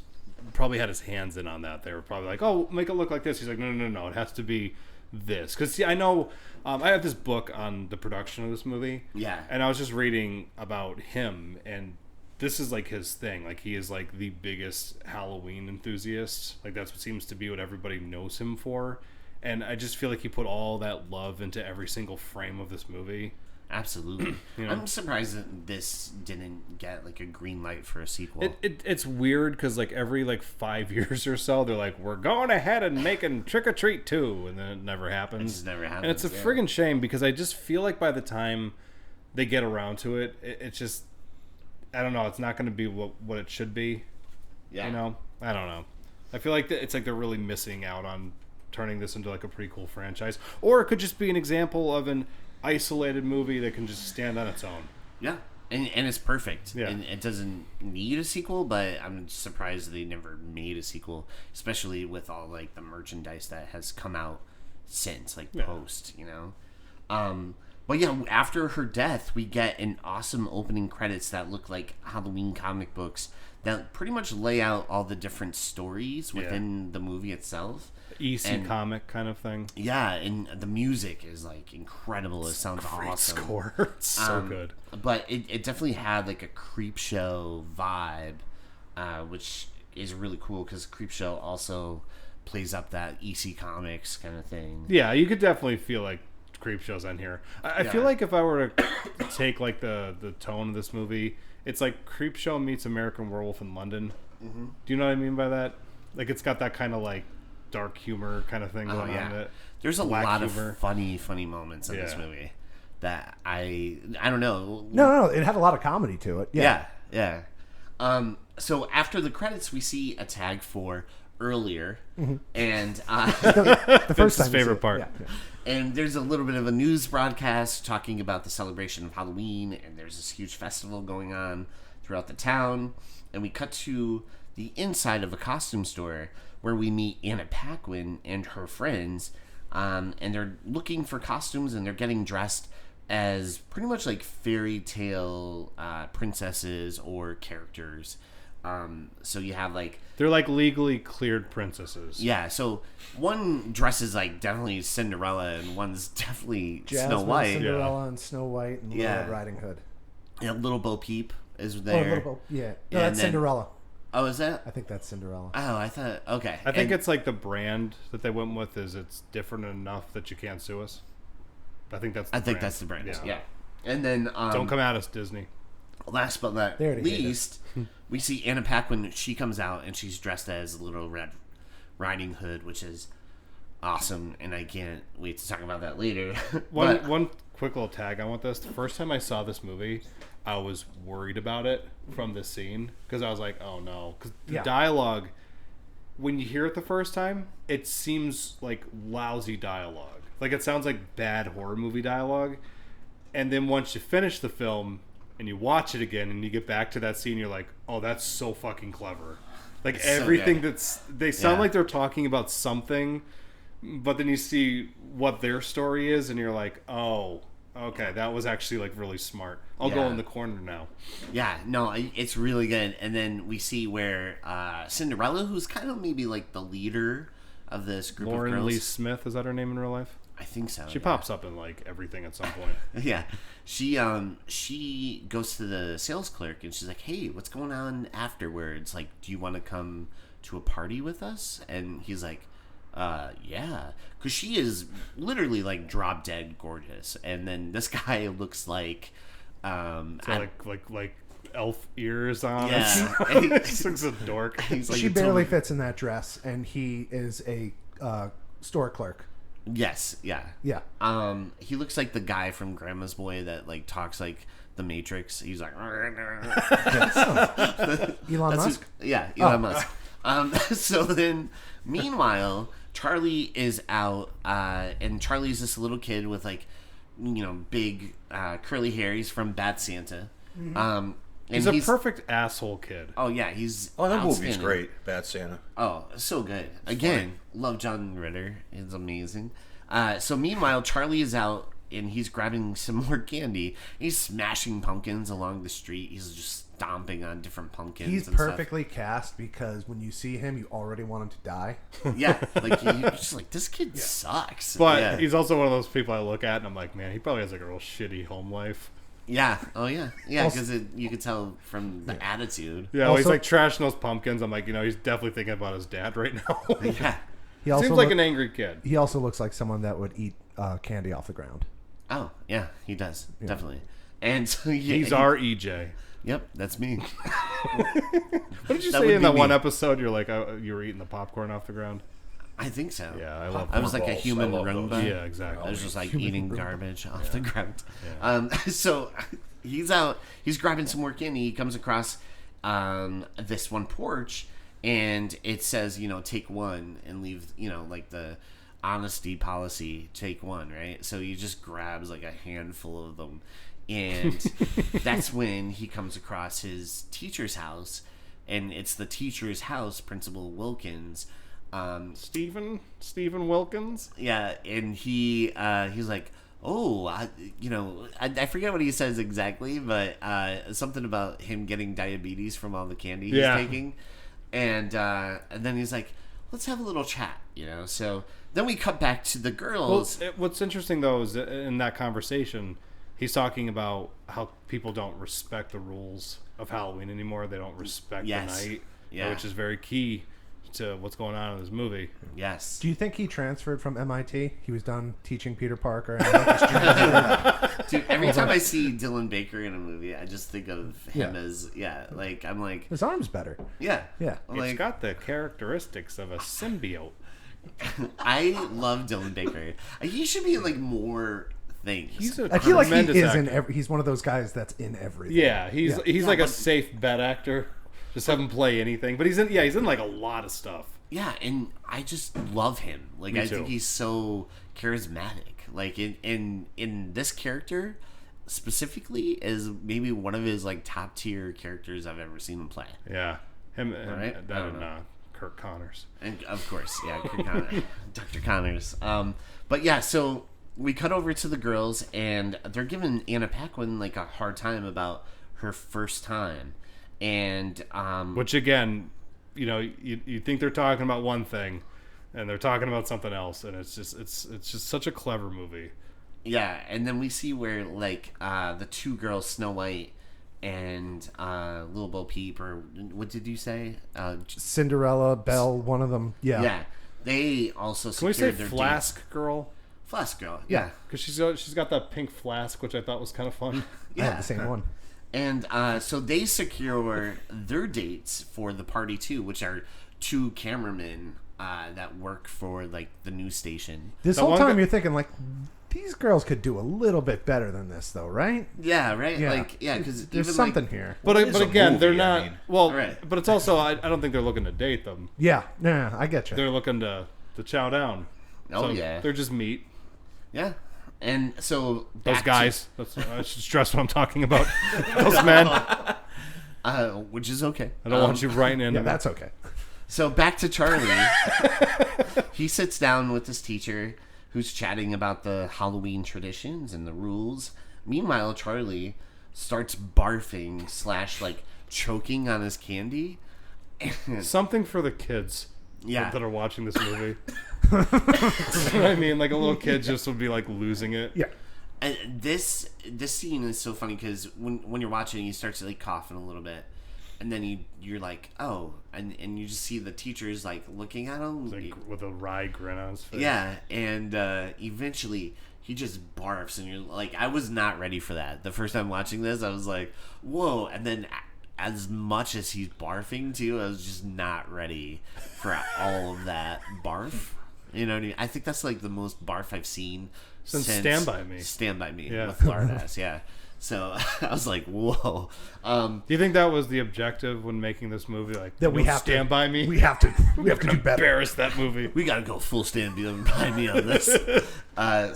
probably had his hands in on that. They were probably like, oh, make it look like this. He's like, no, it has to be this. Because see, I know I have this book on the production of this movie. Yeah. And I was just reading about him, and this is like his thing. Like he is like the biggest Halloween enthusiast. Like that's what seems to be what everybody knows him for. And I just feel like he put all that love into every single frame of this movie. Absolutely. You know? I'm surprised that this didn't get like a green light for a sequel. It's weird because like every like 5 years or so they're like, we're going ahead and making Trick or Treat 2, and then it never happens. It just never happens, and it's a yeah. friggin' shame because I just feel like by the time they get around to it, it's just, I don't know, it's not going to be what it should be. Yeah. You know, I don't know. I feel like it's like they're really missing out on turning this into like a pretty cool franchise, or it could just be an example of an isolated movie that can just stand on its own. Yeah. And it's perfect. Yeah. And it doesn't need a sequel, but I'm surprised they never made a sequel, especially with all like the merchandise that has come out since, like post, you know. But yeah, after her death, we get an awesome opening credits that look like Halloween comic books that pretty much lay out all the different stories within the movie itself. EC comic kind of thing. Yeah, and the music is like incredible. It sounds Great awesome. score. It's so good. But it definitely had like a Creepshow vibe, which is really cool because Creepshow also plays up that EC Comics kind of thing. Yeah, you could definitely feel like Creepshow's on here. I feel like if I were to take like the tone of this movie, it's like Creepshow meets American Werewolf in London. Mm-hmm. Do you know what I mean by that? Like it's got that kind of like dark humor kind of thing going on in it. There's a Black lot humor. of funny moments in this movie that I don't know. No, it had a lot of comedy to it. Yeah. So after the credits, we see a tag for earlier, and The first Vince's time you see favorite it. part. Yeah. and there's a little bit of a news broadcast talking about the celebration of Halloween, and there's this huge festival going on throughout the town, and we cut to the inside of a costume store where we meet Anna Paquin and her friends, and they're looking for costumes, and they're getting dressed as pretty much like fairy tale princesses or characters. So you have like They're like legally cleared princesses. yeah, so one dresses like definitely Cinderella, and one's definitely Jasmine, Snow White. Cinderella, and Snow White, and Little Yeah. Red Riding Hood. And Little Bo Peep is Oh, there. Little yeah. No, And that's then- Cinderella. Oh, is that? I think that's Cinderella. Oh, I thought. Okay. I think And- it's like the brand that they went with is it's different enough that you can't sue us. I think that's the brand. that's the brand. Yeah. And then Don't come at us, Disney. last but not There it is. least, we see Anna Paquin. She comes out and she's dressed as Little Red Riding Hood, which is awesome, and I can't wait to talk about that later. One quick little tag on with this. The first time I saw this movie, I was worried about it from this scene because I was like, oh no. Because the dialogue, when you hear it the first time, it seems like lousy dialogue. Like it sounds like bad horror movie dialogue. And then once you finish the film and you watch it again and you get back to that scene, you're like, oh, that's so fucking clever. Like It's everything so they sound like they're talking about something, but then you see what their story is and you're like, oh, okay, that was actually like really smart. I'll go in the corner now. Yeah, no, it's really good. And then we see where Cinderella, who's kind of maybe like the leader of this group of Lauren girls. Lee Smith, is that her name in real life? I think so. She pops up in like everything at some point. Yeah, she goes to the sales clerk and she's like, "Hey, what's going on afterwards? Like, do you want to come to a party with us?" And he's like, "Yeah," because she is literally like drop dead gorgeous, and then this guy looks like, like elf ears on. Yeah. He looks a dork. He's like She a barely total- fits in that dress, and he is a store clerk. Yes, yeah. Yeah. He looks like the guy from Grandma's Boy that like talks like the Matrix. He's like, Elon Musk? Elon Musk. So then, meanwhile, Charlie is out, and Charlie's this little kid with like, big curly hair. He's from Bad Santa. And He's a perfect asshole kid. Oh yeah, he's. Oh, that movie's outstanding. great. Bad Santa. Oh, so good. Again, love John Ritter. It's amazing. So meanwhile, Charlie is out and he's grabbing some more candy. He's smashing pumpkins along the street. He's just stomping on different pumpkins. He's and perfectly cast because when you see him, you already want him to die. Stuff. Yeah, like you're just like, this kid sucks. But yeah. he's also one of those people I look at and I'm like, man, he probably has like a real shitty home life. Yeah. Oh yeah. Yeah, Also- because you could tell from the attitude. Yeah, well, he's Also- like trashing those pumpkins. I'm like, he's definitely thinking about his dad right now. Yeah. He also Seems like look- an angry kid. He also looks like someone that would eat candy off the ground. Oh yeah, he does definitely. And so He's our EJ. Yep, that's me. What did you That say would in be that one me. episode? You're like, you were eating the popcorn off the ground. I think so. Yeah, I love. I was like a Balls. human I love Roomba. those. Yeah, exactly. I was just like eating garbage off the ground. Yeah. So he's out. He's grabbing some more candy. He comes across this one porch, and it says, take one and leave. Like the honesty policy, take one, right? So he just grabs like a handful of them, and that's when he comes across his teacher's house, and it's the teacher's house, Principal Wilkins. Stephen Wilkins. Yeah, and he's like, oh, I forget what he says exactly, but something about him getting diabetes from all the candy he's taking, and then he's like, let's have a little chat, So then we cut back to the girls. Well, what's interesting though is that in that conversation, he's talking about how people don't respect the rules of Halloween anymore. They don't respect the night, which is very key to what's going on in this movie. Yes. Do you think he transferred from MIT? He was done teaching Peter Parker. And just transferred. Dude, every time I see Dylan Baker in a movie, I just think of him as, like, I'm like, His arm's better. yeah. Yeah. I'm It's like, got the characteristics of a symbiote. I love Dylan Baker. He should be in, like, more things. He's a I feel like he tremendous is actor. in every. He's one of those guys that's in everything. Yeah, he's Yeah, like a but- safe bet actor. Just have him play anything. But he's in like a lot of stuff. Yeah, and I just love him. Like, Me I too. think he's so charismatic. Like, in this character specifically is maybe one of his, like, top tier characters I've ever seen him play. Yeah, him and Right? I that don't and know. Kirk Connors. And of course, yeah, Dr. Connors. But yeah, so we cut over to the girls, and they're giving Anna Paquin like a hard time about her first time, and Which again, you think they're talking about one thing, and they're talking about something else, and it's just such a clever movie. yeah, and then we see where like the two girls, Snow White and Little Bo Peep, or what did you say? Cinderella, Belle, one of them. Yeah. Yeah, they also Can we secured say their Flask Girl? dates. Flask girl, yeah. Because she's got that pink flask, which I thought was kind of fun. I had the same one. And so they secure their dates for the party too, which are 2 cameramen that work for like the news station. This whole time you're thinking like, these girls could do a little bit better than this, though, right? Yeah, right. Like, yeah, because there's something here. But again, movie, they're not. Right. But it's also I don't think they're looking to date them. Yeah, no, I get you. They're looking to chow down. Oh So yeah, they're just meat. yeah. And so Those guys. I should stress what I'm talking about. Those men. which is okay. I don't want you writing in. Yeah, that's okay. So back to Charlie. He sits down with his teacher, who's chatting about the Halloween traditions and the rules. Meanwhile, Charlie starts barfing / like choking on his candy. Something for the kids. Yeah. That are watching this movie. You know what I mean? Like a little kid just would be like losing it. Yeah. And this scene is so funny because when you're watching, he starts like coughing a little bit, and then you're like, oh, and you just see the teachers like looking at him Like with a wry grin on his face. Yeah, and eventually he just barfs, and you're like, I was not ready for that. The first time watching this, I was like, whoa, and then as much as he's barfing too, I was just not ready for all of that barf. You know what I mean? I think that's like the most barf I've seen Since Stand By Me. Stand By Me Yeah. with Lardass, yeah. So I was like, whoa. Do you think that was the objective when making this movie? Like That we have Stand to By Me. We have to do better. Embarrass that movie. We gotta go full Stand By Me on this. And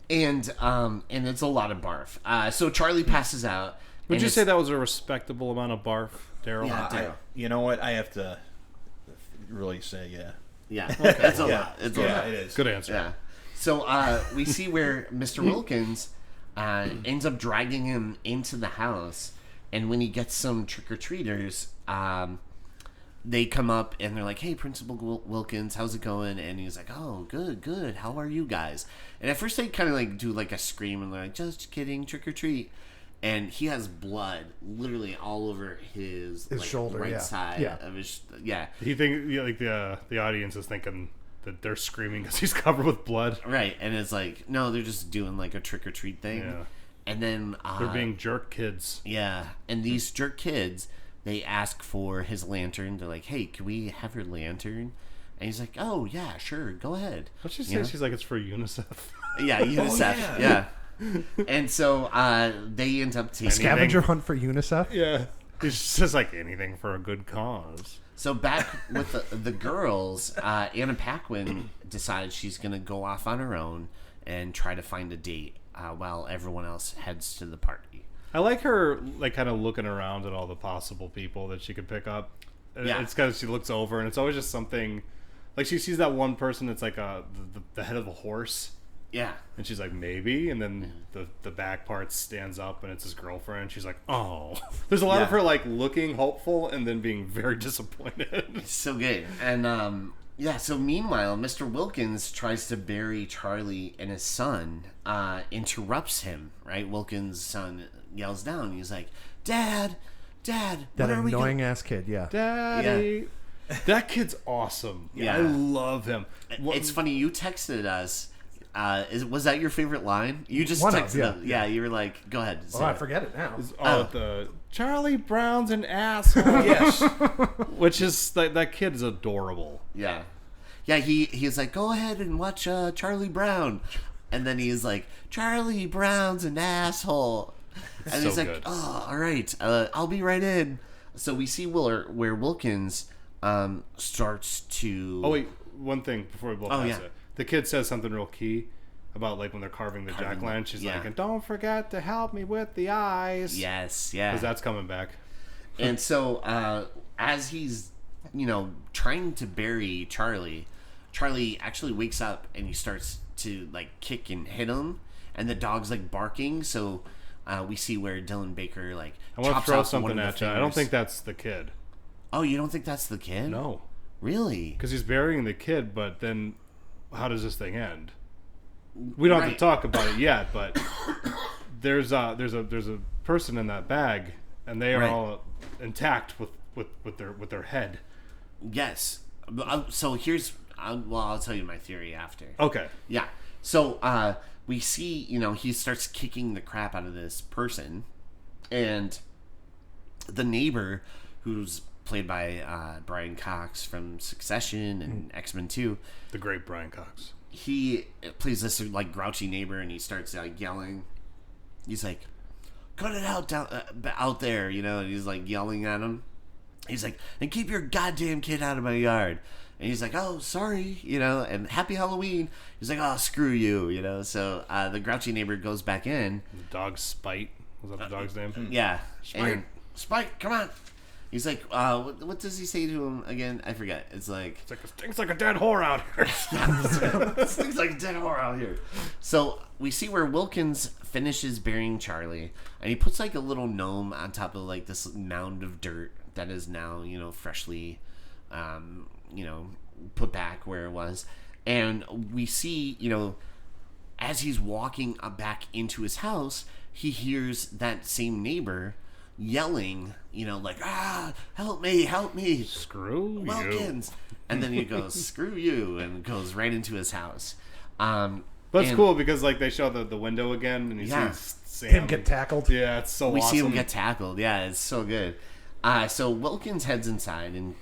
it's a lot of barf. So Charlie passes out. Would you say that was a respectable amount of barf, Daryl? Yeah. You know what? I have to really say, yeah. Yeah, it's a Yeah. lot. It's a lot. It is. Good answer. Yeah. So we see where Mr. Wilkins ends up dragging him into the house, and when he gets some trick-or-treaters, they come up and they're like, hey, Principal Wilkins, how's it going? And he's like, oh, good. How are you guys? And at first they kind of like do like a scream and they're like, just kidding, trick-or-treat. And he has blood literally all over his like, shoulder, right yeah. side Yeah. of his yeah. You think like the audience is thinking that they're screaming because he's covered with blood? Right, and it's like, no, they're just doing like a trick or treat thing. Yeah. And then They're being jerk kids. yeah, and these jerk kids, they ask for his lantern. They're like, hey, can we have your lantern? And he's like, oh yeah, sure, go ahead. What'd she say? You know? She's like, it's for UNICEF. Yeah, UNICEF. yeah. And so they end up taking Scavenger hunt for UNICEF. Yeah. It's just like anything for a good cause. So back with the girls, Anna Paquin decides she's going to go off on her own and try to find a date while everyone else heads to the party. I like her, like, kind of looking around at all the possible people that she could pick up. Yeah. It's because she looks over, and it's always just something... Like, she sees that one person that's, like, the head of a horse, Yeah. and she's like, maybe, and then the back part stands up, and it's his girlfriend. She's like, oh. There's a lot of her, like, looking hopeful and then being very disappointed. So good. And yeah, so meanwhile, Mr. Wilkins tries to bury Charlie, and his son interrupts him, right? Wilkins' son yells down. He's like, Dad, That when are we annoying ass kid, yeah. Daddy. That kid's awesome. Yeah. I love him. It's funny, you texted us. Was that your favorite line? You just One of, texted yeah. us. Yeah, you were like, go ahead. Oh, say I it. forget it now. The Charlie Brown's an asshole. Yes. Which is like that kid is adorable. Yeah. Yeah, he's like, go ahead and watch Charlie Brown. And then he's like, Charlie Brown's an asshole. And So he's like, good. oh, all right, I'll be right in. So we see where Wilkins starts to... Oh wait, one thing before we blow past yeah. it. The kid says something real key about like when they're carving the jack-o'-lantern. She's yeah. like, and don't forget to help me with the eyes. Yes, yeah. Because that's coming back. And so as he's, trying to bury Charlie actually wakes up and he starts to like kick and hit him, and the dog's like barking. So we see where Dylan Baker like I want to chops throw off one something of the at you. I don't fingers. think that's the kid. Oh, you don't think that's the kid? No. Really? Because he's burying the kid, but then how does this thing end? We don't have to talk about it yet, but there's a person in that bag, and they are Right. all intact with their head. Yes. So here's... I'll tell you my theory after. Okay. Yeah. So we see, he starts kicking the crap out of this person, And the neighbor, who's played by Brian Cox from Succession and X-Men 2. The great Brian Cox. He plays this like grouchy neighbor, and he starts like yelling. He's like, "Cut it out out there," you know. And he's like yelling at him. He's like, "And keep your goddamn kid out of my yard." And he's like, "Oh, sorry," you know. And "Happy Halloween." He's like, "Oh, screw you," you know. So the grouchy neighbor goes back in. The dog Spite. Was that the dog's name? Yeah. Spite. And, Spite, come on. He's like, what does he say to him again? I forget. It's like It stinks like a dead whore out here. Things like dead whore out here. So we see where Wilkins finishes burying Charlie, and he puts like a little gnome on top of like this mound of dirt that is now, you know, freshly, you know, put back where it was. And we see, you know, as he's walking back into his house, he hears that same neighbor yelling, you know, like, help me, Screw you. Wilkins. And then he goes, screw you, and goes right into his house. That's cool because like they show the window again, and you Yeah. see Sam Him get tackled. Yeah, it's so We awesome. see him get tackled. Yeah, it's so good. So Wilkins heads inside and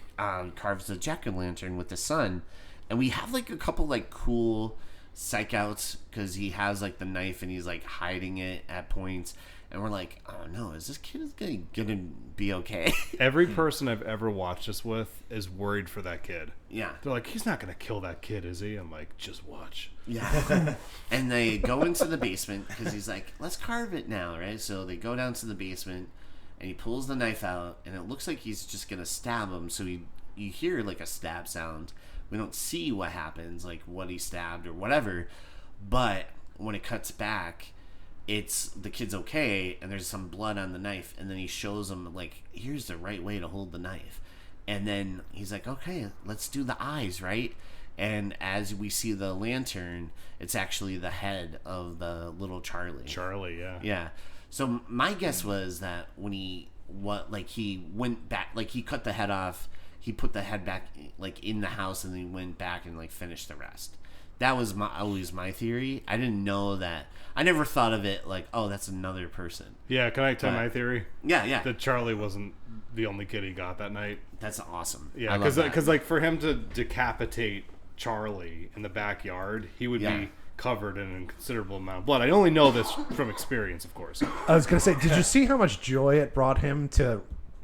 carves the jack-o'-lantern with the sun. And we have like a couple like cool psych outs because he has like the knife and he's like hiding it at points. And we're like, oh no, is this kid gonna be okay? Every person I've ever watched this with is worried for that kid. Yeah. They're like, he's not gonna kill that kid, is he? I'm like, just watch. Yeah. And they go into the basement because he's like, let's carve it now, right? So they go down to the basement and he pulls the knife out and it looks like he's just gonna stab him. So you hear like a stab sound. We don't see what happens, like what he stabbed or whatever. But when it cuts back, it's the kid's okay and there's some blood on the knife, and then he shows him like, here's the right way to hold the knife. And then he's like, okay, let's do the eyes, right? And as we see the lantern, it's actually the head of the little Charlie. Yeah. So my guess was that when he went back, like he cut the head off, he put the head back like in the house, and then he went back and like finished the rest. That was always my theory. I didn't know that. I never thought of it like, oh, that's another person. Yeah, can I tell my theory? Yeah. That Charlie wasn't the only kid he got that night. That's awesome. Yeah, because like for him to decapitate Charlie in the backyard, he would be covered in a considerable amount of blood. I only know this from experience, of course. I was going to say, did you see how much joy it brought him to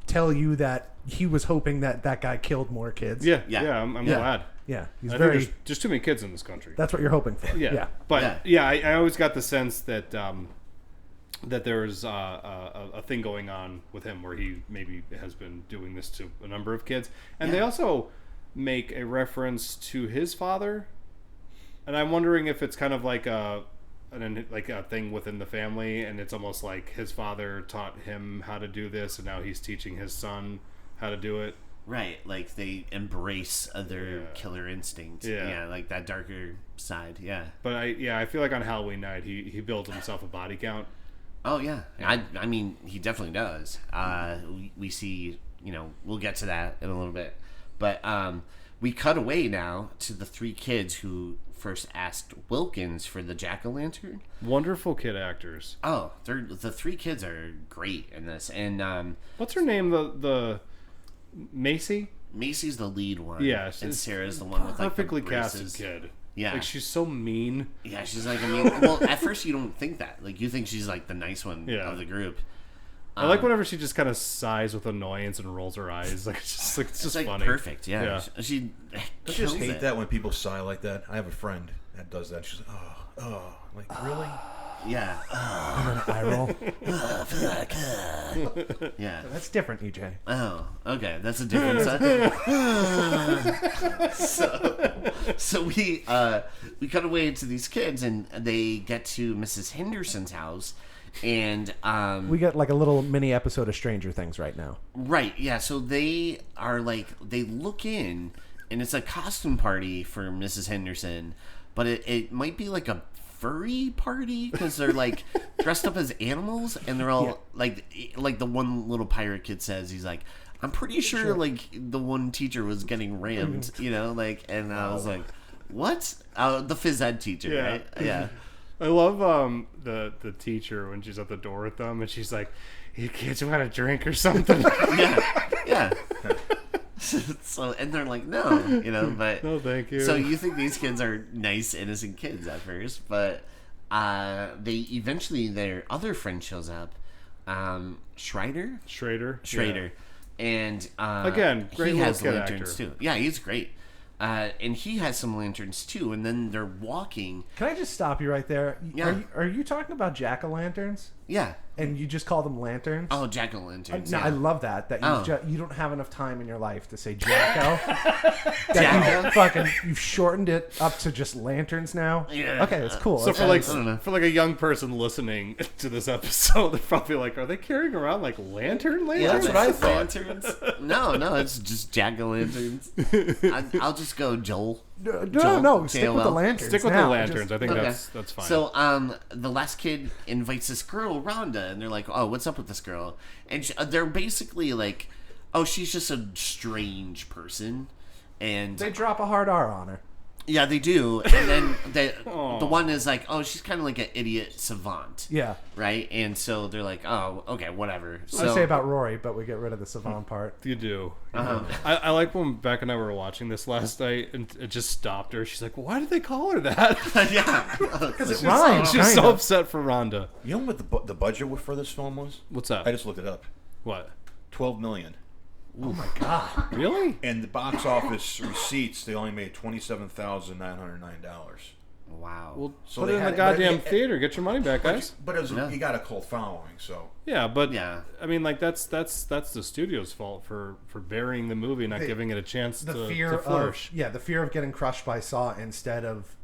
tell you that he was hoping that guy killed more kids? Yeah. I'm glad. Yeah, he's I very. think there's just too many kids in this country. That's what you're hoping for. Yeah. But I always got the sense that that there's a thing going on with him where he maybe has been doing this to a number of kids, and they also make a reference to his father, and I'm wondering if it's kind of like a thing within the family, and it's almost like his father taught him how to do this, and now he's teaching his son how to do it. Right, like they embrace their killer instinct. Yeah, like that darker side. Yeah. But I feel like on Halloween night he builds himself a body count. Oh yeah. I mean he definitely does. We see, you know, we'll get to that in a little bit, but we cut away now to the three kids who first asked Wilkins for the jack-o'-lantern. Wonderful kid actors. Oh, the three kids are great in this, and what's her name? The Macy? Macy's the lead one. Yeah, and Sarah's the one with like the perfectly braces. casted kid. Yeah, like she's so mean. Yeah, she's like, I mean, well, at first you don't think that. Like you think she's like the nice one of the group. I like whenever she just kind of sighs with annoyance and rolls her eyes. Like it's just like funny. Perfect. Yeah. She I kills just hate it. that when people sigh like that. I have a friend that does that. She's like, like really? Yeah. And then eye roll. Yeah. That's different, EJ. Oh, okay. That's a different side. So we cut away to these kids, and they get to Mrs. Henderson's house, and We got like a little mini episode of Stranger Things right now. right, yeah. So they are like, they look in, and it's a costume party for Mrs. Henderson, but it might be like a furry party because they're like dressed up as animals, and they're all like the one little pirate kid says, he's like, I'm pretty sure like the one teacher was getting rammed, you know, like, and I was like, what? The phys ed teacher, right? Yeah. I love the teacher when she's at the door with them and she's like, "You kids want a drink or something?" Yeah. So and they're like, no, but No, thank you. So you think these kids are nice, innocent kids at first, but they eventually their other friend shows up, Schrader, Yeah. and Again, great he has little kid lanterns actor. too. Yeah, he's great, and he has some lanterns too. And then they're walking. Can I just stop you right there? Yeah. Are you talking about jack-o'-lanterns? Yeah. And you just call them lanterns? Oh, jack-o'-lanterns. No, yeah. I love that you don't have enough time in your life to say Jacko. Jacko? You've shortened it up to just lanterns now. Yeah. Okay, that's cool. So Okay. for a young person listening to this episode, they're probably like, "Are they carrying around like lanterns?" That's what I thought. Lanterns? No, it's just jack-o'-lanterns. I'll just go Joel. No, stick with the lanterns. Stick with now. the lanterns. I think Okay. that's fine. So, the last kid invites this girl, Rhonda, and they're like, "Oh, what's up with this girl?" And they're basically like, "Oh, she's just a strange person," and They drop a hard R on her. yeah, they do. And then the one is like, "Oh, she's kind of like an idiot savant," Yeah. right? And so they're like, "Oh, okay, whatever." I So say about Rory, but we get rid of the savant part. you do. Uh-huh. I like when Beck and I were watching this last night, and it just stopped her. She's like, "Why did they call her that?" yeah, Because it rhymes, She's so kind of. upset for Rhonda. You know what the budget for this film was? What's that? I just looked it up. What? $12 million. Oh my god. Really? And the box office receipts, they only made $27,909. wow. Well, So put they it in the had- goddamn but- theater. Get your money back, guys. But it was, Yeah. you got a cult following, so Yeah, but Yeah. I mean, like that's the studio's fault for burying the movie, and not giving it a chance The to fear flourish. the fear of getting crushed by Saw instead of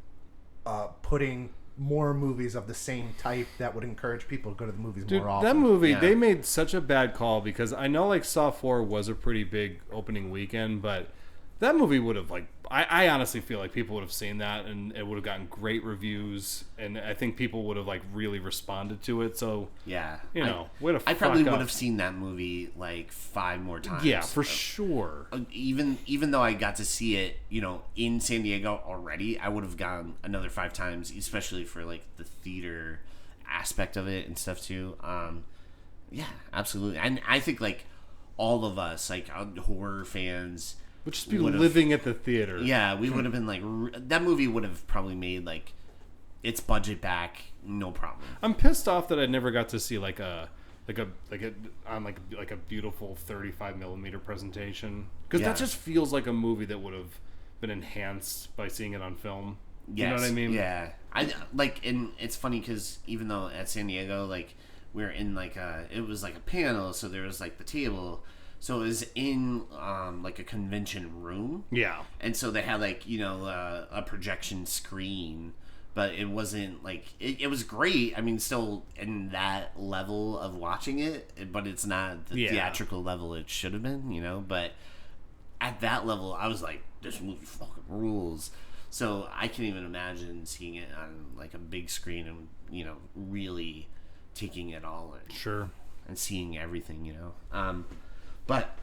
putting more movies of the same type that would encourage people to go to the movies Dude, more often. that movie, Yeah. they made such a bad call because I know like Saw 4 was a pretty big opening weekend, but that movie would have like I honestly feel like people would have seen that and it would have gotten great reviews, and I think people would have like really responded to it. So Yeah, you know, way to I probably fuck would up. have seen that movie like 5 more times. Yeah, for sure. Even though I got to see it, in San Diego already, I would have gone another 5 times, especially for like the theater aspect of it and stuff too. Yeah, absolutely. And I think like all of us, like horror fans, Would just be would've- living at the theater. yeah, we would have been like that movie would have probably made like its budget back, no problem. I'm pissed off that I never got to see like a beautiful 35 millimeter presentation, because Yeah. that just feels like a movie that would have been enhanced by seeing it on film. You know what I Yes, mean? Yeah, and it's funny because even though at San Diego, like we're in like it was like a panel, so there was like the table, so it was in like a convention room, Yeah. and so they had like a projection screen, but it wasn't like it was great. I mean, still in that level of watching it, but it's not the Yeah. theatrical level it should have been, But at that level, I was like, this movie fucking rules. So I can't even imagine seeing it on like a big screen and really taking it all in Sure. and seeing everything, But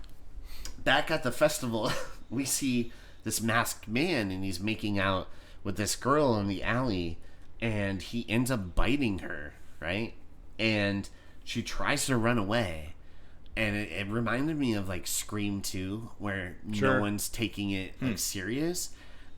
back at the festival, we see this masked man and he's making out with this girl in the alley, and he ends up biting her, right? And she tries to run away. And it reminded me of like Scream 2, where Sure. no one's taking it like serious.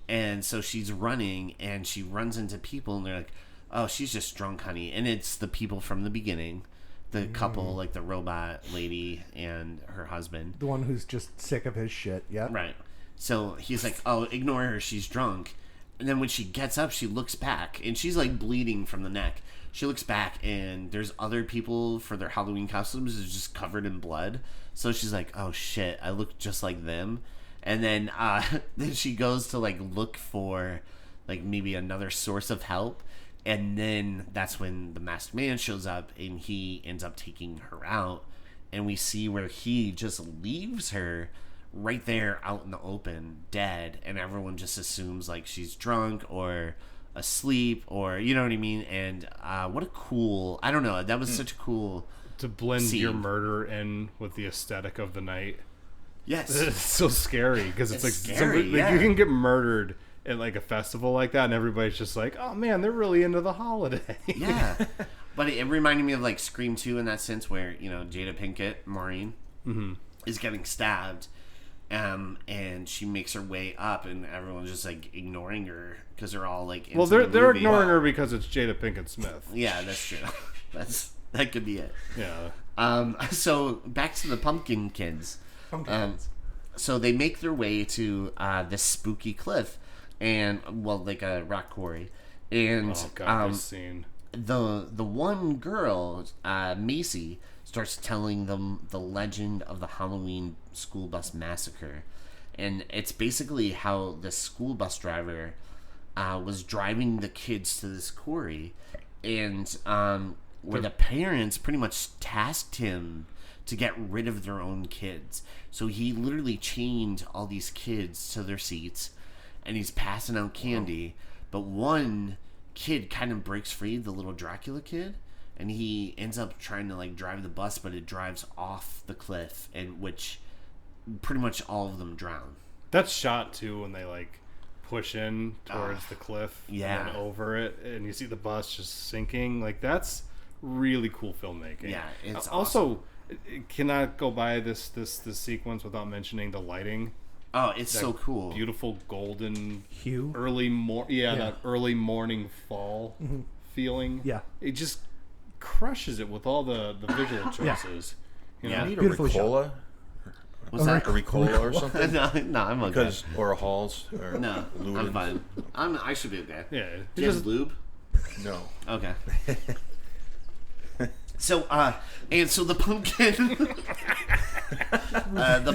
And so she's running and she runs into people and they're like, "Oh, she's just drunk, honey." And it's the people from the beginning, the couple, like the robot lady and her husband. The one who's just sick of his shit. Yeah. Right. So he's like, "Oh, ignore her. She's drunk." And then when she gets up, she looks back and she's like bleeding from the neck. She looks back and there's other people for their Halloween costumes is just covered in blood. So she's like, "Oh shit, I look just like them." And then then she goes to like look for like maybe another source of help. And then that's when the masked man shows up and he ends up taking her out. And we see where he just leaves her right there out in the open, dead. And everyone just assumes like she's drunk or asleep or, you know what I mean? And what a cool, I don't know, that was such a cool To blend scene. your murder in with the aesthetic of the night. Yes. It's so scary because it's It's like scary, somebody, yeah. you can get murdered at like a festival like that, and everybody's just like, oh man, they're really into the holiday. Yeah. But it reminded me of like Scream 2 in that sense, where Jada Pinkett, Maureen, is getting stabbed, and she makes her way up, and everyone's just like ignoring her because they're all like, Well, they're ignoring her because it's Jada Pinkett Smith. Yeah, that's true. That could be it. Yeah. So back to the Pumpkin Kids. So they make their way to this spooky cliff, and like a rock quarry, and Oh god, this scene. the one girl, Macy, starts telling them the legend of the Halloween school bus massacre, and it's basically how the school bus driver was driving the kids to this quarry, and where the parents pretty much tasked him to get rid of their own kids. So he literally chained all these kids to their seats, and he's passing out candy. But one kid kind of breaks free, the little Dracula kid, and he ends up trying to like drive the bus, but it drives off the cliff, and which pretty much all of them drown. That's shot too when they like push in towards the cliff, yeah, and then over it, and you see the bus just sinking. Like, that's really cool filmmaking. Yeah, it's also it cannot go by this sequence without mentioning the lighting. Oh, it's so cool. Beautiful golden hue. That early morning fall feeling. Yeah. It just crushes it with all the visual choices. You know? You need a Beautifully Ricola? What's that? A Ricola or something? No, I'm okay. Or a Halls? Or No, Ludens? I'm fine. I should be okay. Yeah. Do you have lube? No. Okay. So the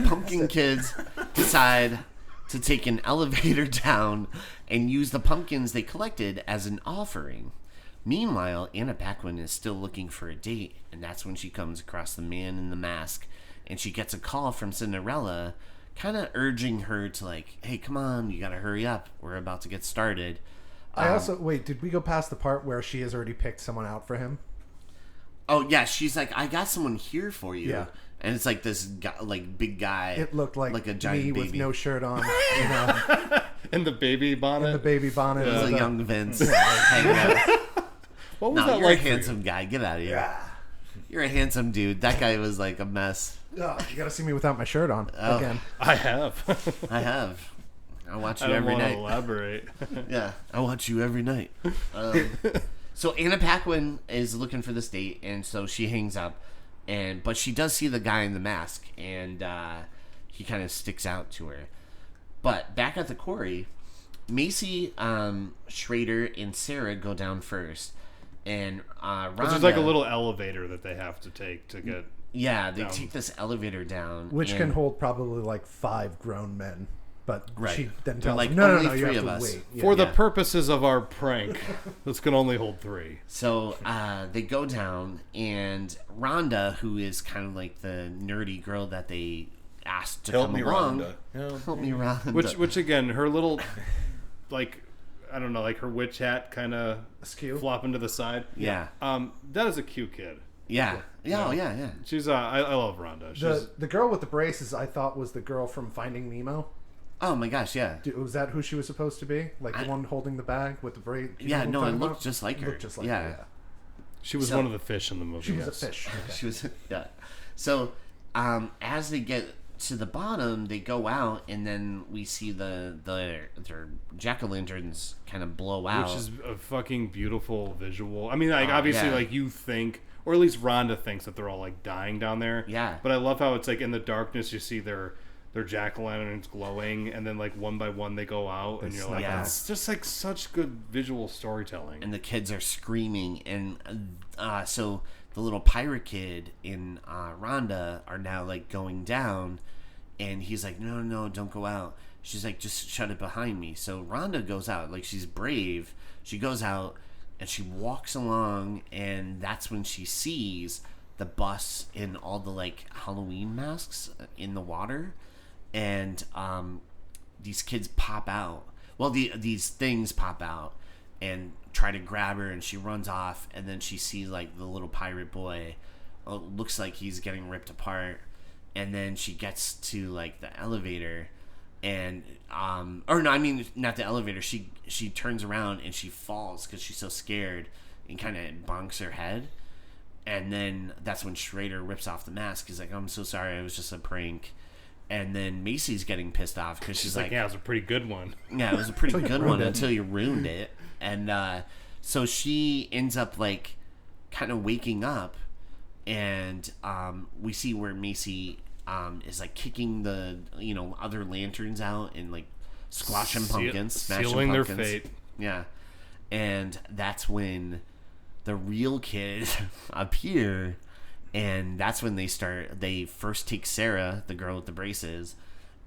pumpkin kids decide to take an elevator down and use the pumpkins they collected as an offering. Meanwhile, Anna Paquin is still looking for a date, and that's when she comes across the man in the mask, and she gets a call from Cinderella, kind of urging her to like, hey, come on, you gotta hurry up, we're about to get started. Did we go past the part where she has already picked someone out for him? Oh yeah, she's like, I got someone here for you. Yeah. And it's like this guy, like big guy. It looked like a giant me baby with no shirt on, And the baby bonnet. the baby bonnet. It was with a the- young Vince hanging out. What was No, that you're like a for handsome guy. Get out of here. Yeah. You're a handsome dude. That guy was like a mess. Ugh, you gotta see me without my shirt on Oh. again. you? I have. I have. I watch I you don't every want to night. elaborate. Yeah, I watch you every night. So Anna Paquin is looking for this date, and so she hangs up, but she does see the guy in the mask, and he kind of sticks out to her. But back at the quarry, Macy, Schrader, and Sarah go down first, and Rhonda. There's like a little elevator that they have to take to get. Yeah, they down. take this elevator down, Which and can hold probably like 5 grown men. But Right. she then They're tells like, them, no, only you 3 have of to us. wait. Yeah. For the Yeah. purposes of our prank, this can only hold 3. So they go down, and Rhonda, who is kind of like the nerdy girl that they asked to Help come me, along, Rhonda. help me, Rhonda. Which again, her little, like, I don't know, like her witch hat kind of Askew. flopping to the side. yeah, That is a cute kid. yeah. Oh, yeah. She's I love Rhonda. She's The girl with the braces, I thought, was the girl from Finding Nemo. Oh my gosh, yeah. Was that who she was supposed to be? Like the one holding the bag with the braid? Yeah, no, it looked just like her. Looked just like Yeah. her, yeah. she was So- one of the fish in the movie. She was yes. a fish. Okay. She was, yeah. So, as they get to the bottom, they go out, and then we see their jack-o'-lanterns kind of blow out. Which is a fucking beautiful visual. I mean, like, obviously, yeah. like, you think, or at least Rhonda thinks that they're all, like, dying down there. Yeah. But I love how it's, like, in the darkness, you see their jack-o'-lanterns glowing, and then, like, one by one they go out, and you're like, Yeah. it's just, like, such good visual storytelling. And the kids are screaming, and so the little pirate kid in Rhonda are now like going down, and he's like, no, don't go out. She's like, just shut it behind me. So Rhonda goes out, like, she's brave. She goes out and she walks along, and that's when she sees the bus and all the like Halloween masks in the water, and these kids pop out. Well, these things pop out and try to grab her, and she runs off, and then she sees like the little pirate boy. Looks like he's getting ripped apart, and then she gets to like the elevator, and or no, I mean not the elevator. She turns around and she falls because she's so scared and kind of bonks her head. And then that's when Schrader rips off the mask. He's like, "I'm so sorry, it was just a prank." And then Macy's getting pissed off because she's like, "Yeah, it was a pretty good one." Yeah, it was a pretty good one until you ruined it. And so she ends up like kind of waking up, and we see where Macy is like kicking the other lanterns out and like squashing pumpkins, smashing sealing pumpkins. their fate. Yeah, and that's when the real kids appear, and that's when they first take Sarah, the girl with the braces,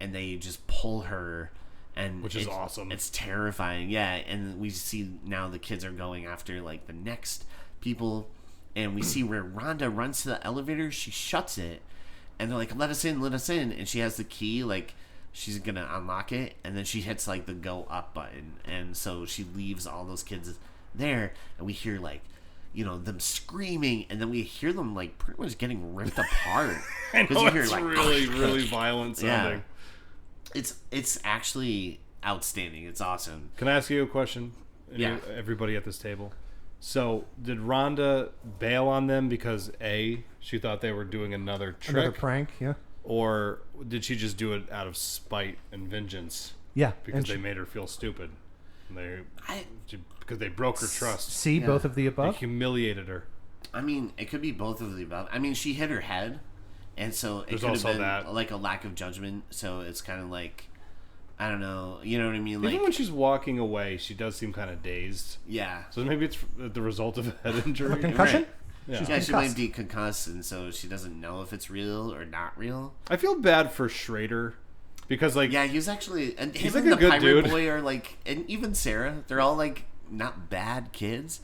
and they just pull her, and which is awesome. It's terrifying. Yeah, and we see now the kids are going after like the next people, and we see where Rhonda runs to the elevator, she shuts it, and they're like, let us in, and she has the key, like she's gonna unlock it, and then she hits like the go up button, and so she leaves all those kids there, and we hear like them screaming, and then we hear them like pretty much getting ripped apart. I know, you hear, it's like, really violent sounding. Yeah. It's actually outstanding. It's awesome. Can I ask you a question? Yeah. Everybody at this table. So, did Rhonda bail on them because A, she thought they were doing another trick? Another prank, yeah. Or did she just do it out of spite and vengeance? Yeah. Because they made her feel stupid. And because they broke her trust. See, both of the They above? humiliated her. I mean, it could be both of the above. I mean, she hit her head, and so it There's could have also been that. like a lack of judgment. So it's kind of like, I don't know. You know what I mean? Like, Even when she's walking away, she does seem kind of dazed. yeah. So maybe it's the result of a head injury. A concussion? Right. Yeah. She's Yeah, she might concussed. be concussed, and so she doesn't know if it's real or not real. I feel bad for Schrader because, like, Yeah, he's actually, and He's him like and a the good pirate dude. boy are like, and even Sarah, they're all like not bad kids.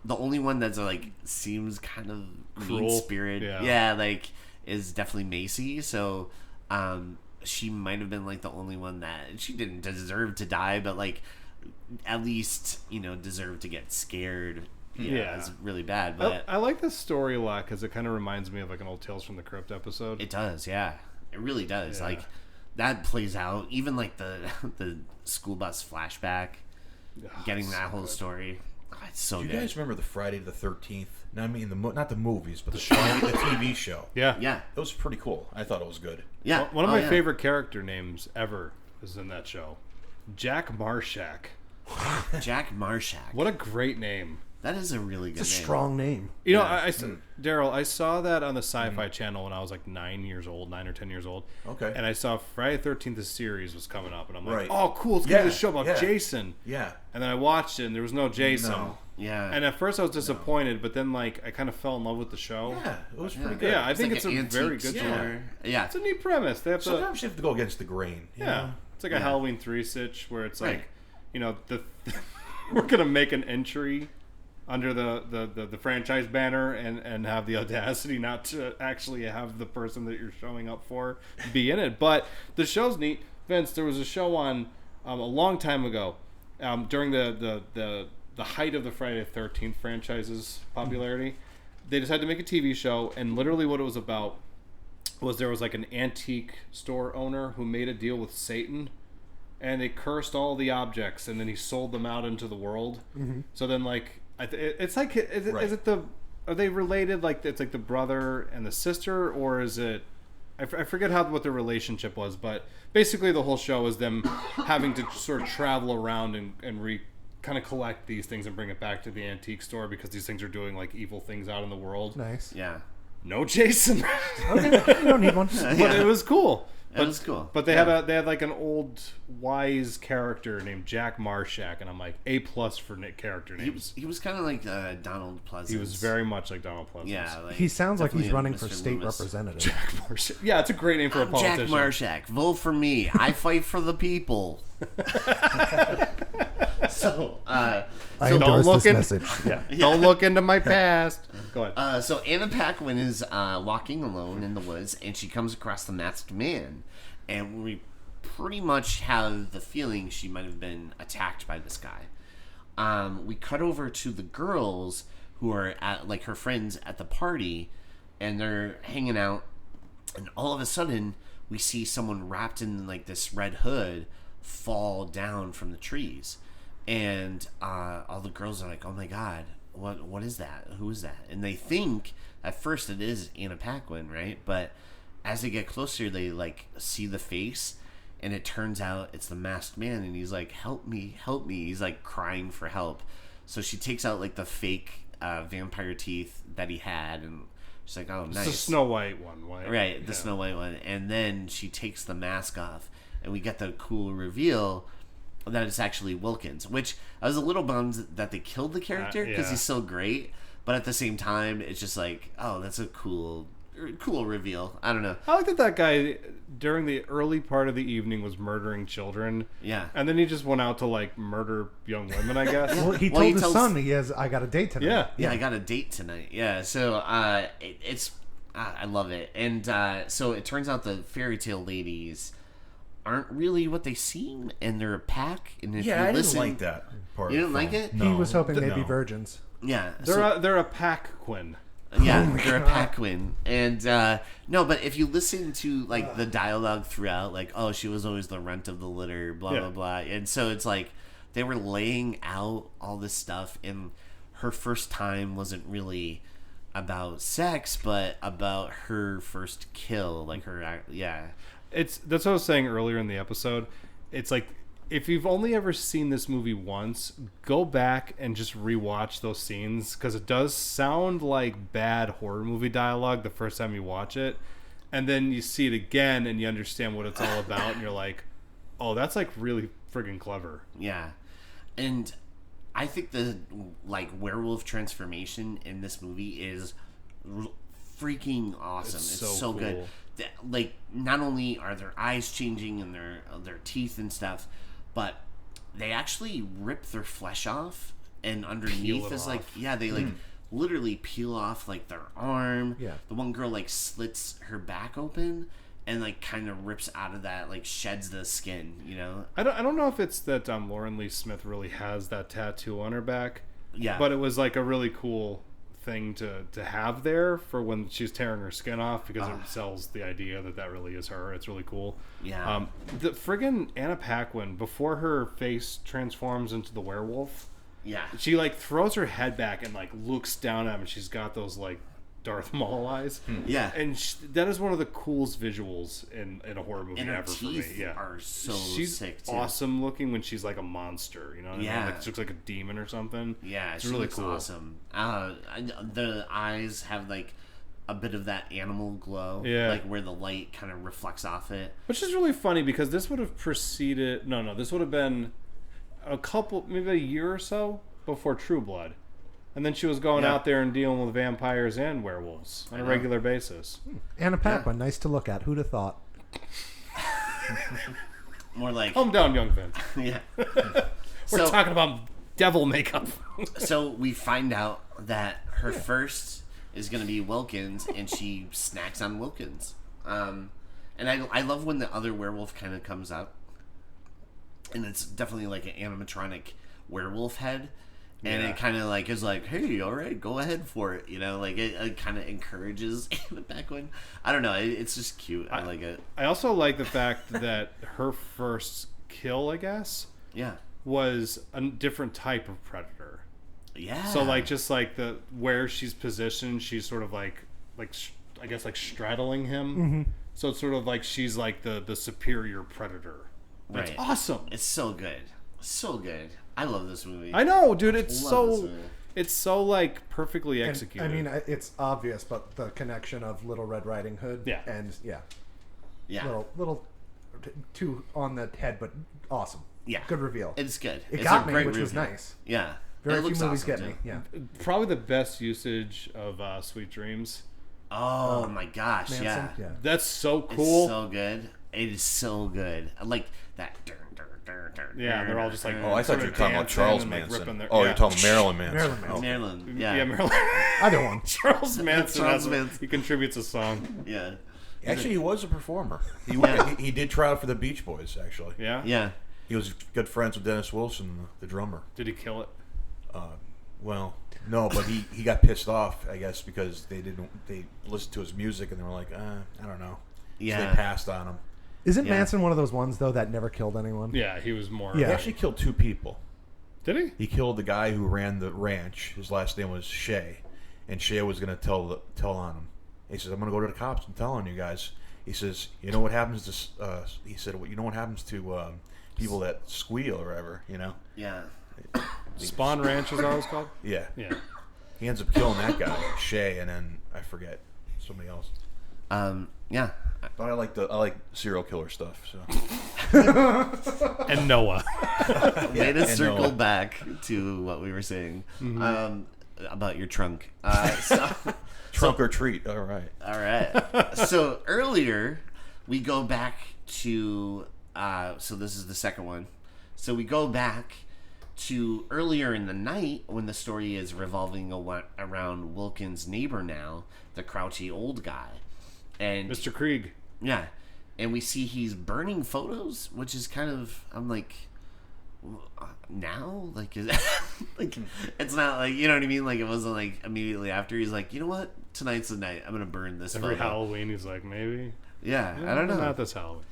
The only one that's like seems kind of Cruel. mean spirited, Yeah. like is definitely Macy. So, she might have been like the only one that she didn't deserve to die, but like at least deserved to get scared. Yeah. It's really bad, but I like this story a lot because it kind of reminds me of like an old Tales from the Crypt episode. it does, yeah, it really does. Yeah. Like that plays out. Even like the school bus flashback. Getting it's that so whole good. story. Oh, it's so Do you good. guys remember the Friday the 13th? No, I mean not the movies, but the show, the TV show. Yeah. Yeah. It was pretty cool. I thought it was good. Yeah. One of Oh, my yeah. favorite character names ever is in that show. Jack Marshak. Jack Marshak. What a great name. That is a really good It's a name. strong name. You know, Yeah. Daryl, I saw that on the Sci-Fi Channel when I was like 9 or 10 years old. Okay. And I saw Friday the 13th, the series was coming up, and I'm like, Right. oh, cool, it's going to be Yeah, a show about yeah. Jason. Yeah. And then I watched it, and there was no Jason. No. Yeah. And at first I was disappointed, but then like I kind of fell in love with the show. Yeah, it was Yeah. pretty good. Yeah, I think like it's an a very antique good Yeah. store. Yeah. It's a neat premise. They have to, Sometimes you have to go against the grain. you yeah, know? it's like a Yeah. Halloween 3 sitch where it's like, Right. the we're gonna make an entry under the franchise banner and have the audacity not to actually have the person that you're showing up for be in it. But the show's neat. Vince, there was a show on a long time ago during the height of the Friday the 13th franchise's popularity. They decided to make a TV show, and literally what it was about was there was like an antique store owner who made a deal with Satan, and they cursed all the objects, and then he sold them out into the world. Mm-hmm. So then, like, it's like, is it are they related? Like, it's like the brother and the sister, or is it? I forget what their relationship was, but basically the whole show is them having to sort of travel around and kind of collect these things and bring it back to the antique store because these things are doing like evil things out in the world. Nice. Yeah. No Jason. Okay, you don't need one. But it was cool. That was cool. But they had like an old wise character named Jack Marshak, and I'm like A+ for character names. He was kind of like Donald Pleasance. He was very much like Donald Pleasance. Yeah. Like, He sounds like he's definitely running Mr. for state Loomis. representative. Jack Marshak. Yeah, it's a great name for a Jack politician. Marshak, vote for me. I fight for the people. So, I Don't endorse look this in- message. Yeah. Don't look into my past. Go ahead. so Anna Paquin is walking alone in the woods, and she comes across the masked man, and we pretty much have the feeling she might have been attacked by this guy. We cut over to the girls who are at like her friends at the party, and they're hanging out, and all of a sudden we see someone wrapped in like this red hood fall down from the trees, and all the girls are like, "Oh my god, what is that? Who is that?" And they think at first it is Anna Paquin, right? But as they get closer, they like see the face, and it turns out it's the masked man, and he's like, "Help me, help me!" He's like crying for help. So she takes out like the fake vampire teeth that he had, and she's like, "Oh, nice." It's the Snow White one, Right, the Snow White one. And then she takes the mask off, and we get the cool reveal that it's actually Wilkins, which I was a little bummed that they killed the character because he's so great. But at the same time, it's just like, oh, that's a cool reveal. I don't know. I like that guy, during the early part of the evening, was murdering children. Yeah. And then he just went out to, like, murder young women, I guess. Well, he told his son I got a date tonight. Yeah, I got a date tonight. Yeah, so it's I love it. And so it turns out the fairy tale ladies aren't really what they seem, and they're a pack. And if you I listen, didn't like that part. You didn't like it? He was hoping they'd be virgins. Yeah. They're a pack, Quinn. Yeah, they're a Paquin. And no, but if you listen to like the dialogue throughout, like, oh, she was always the runt of the litter, blah blah blah. And so it's like they were laying out all this stuff, and her first time wasn't really about sex, but about her first kill, like her That's what I was saying earlier in the episode. It's like, if you've only ever seen this movie once, go back and just rewatch those scenes, because it does sound like bad horror movie dialogue the first time you watch it, and then you see it again and you understand what it's all about, and you're like, oh, that's like really friggin' clever. Yeah. And I think the like werewolf transformation in this movie is freaking awesome. It's so cool. good. Like, not only are their eyes changing and their teeth and stuff, but they actually rip their flesh off, and underneath is like, they like literally peel off like their arm. Yeah. The one girl like slits her back open and like kind of rips out of that, like sheds the skin, you know? I don't know if it's that Lauren Lee Smith really has that tattoo on her back. Yeah. But it was like a really cool thing to have there for when she's tearing her skin off, because it sells the idea that really is her. It's really cool. Yeah. The friggin' Anna Paquin, before her face transforms into the werewolf, she like throws her head back and like looks down at him, and she's got those like Darth Maul eyes. Yeah. And that is one of the coolest visuals in a horror movie And her ever teeth for me. Yeah. are so she's sick too. awesome looking when she's like a monster, you know what I mean? Like, she looks like a demon or something. Yeah, it's she really looks cool. awesome. The eyes have like a bit of that animal glow, like where the light kind of reflects off it. Which is really funny, because this would have preceded... No, this would have been maybe a year or so before True Blood. And then she was going out there and dealing with vampires and werewolves on a regular basis. Anna Paquin, nice to look at. Who'd have thought? More like... Calm down, young Vince. Yeah. We're talking about devil makeup. So we find out that her first is going to be Wilkins, and she snacks on Wilkins. And I love when the other werewolf kind of comes up. And it's definitely like an animatronic werewolf head. And it kind of like is like, hey, all right, go ahead for it. You know, like it kind of encourages Anna Paquin. I don't know. It's just cute. I like it. I also like the fact that her first kill, I guess, was a different type of predator. Yeah. So like, just like where she's positioned, she's sort of like I guess like straddling him. Mm-hmm. So it's sort of like she's like the superior predator. That's awesome. It's so good. So good. I love this movie. I know, dude. It's so like perfectly executed. And, I mean, it's obvious, but the connection of Little Red Riding Hood, and little too on the head, but awesome. Yeah, good reveal. It's good. It got me, which was nice. Yeah, very few movies get me. Yeah, probably the best usage of Sweet Dreams. Oh my gosh, Manson? yeah, that's so cool. It's so good. It is so good. I like that. Yeah, they're all just like. Oh, I thought you were talking about Charles Manson. You're talking Marilyn Manson. Marilyn. Yeah, Marilyn. Either one. Charles Manson. Manson. He contributes a song. Yeah. Actually, he was a performer. He did try out for the Beach Boys. Actually. Yeah. Yeah. He was good friends with Dennis Wilson, the drummer. Did he kill it? Well, no, but he got pissed off, I guess, because they listened to his music and they were like, I don't know. Yeah. So they passed on him. Isn't Yeah. Manson one of those ones though that never killed anyone? Yeah, he was more. Yeah. He actually killed 2 people. Did he? He killed the guy who ran the ranch. His last name was Shea, and Shea was going to tell on him. He says, "I'm going to go to the cops and tell on you guys." He says, "You know what happens to?" He said, "You know what happens to people that squeal or whatever." You know? Yeah. Spawn Ranch is that what it's called? Yeah. Yeah. He ends up killing that guy, Shea, and then I forget somebody else. Yeah. But I like serial killer stuff. So And Noah. Way to and circle Noah. back to what we were saying about your trunk. trunk or treat. All right. All right. So earlier, we go back to. So this is the second one. So we go back to earlier in the night when the story is revolving around Wilkins' neighbor now, the crouchy old guy. And Mr. Krieg. yeah, and we see he's burning photos, which is kind of, I'm like, now, like, is like, it's not like, you know what I mean? Like, it wasn't like immediately after. He's like, you know what? Tonight's the night. I'm gonna burn this Every photo. Halloween, he's like, maybe. Yeah, I don't know. Not this Halloween.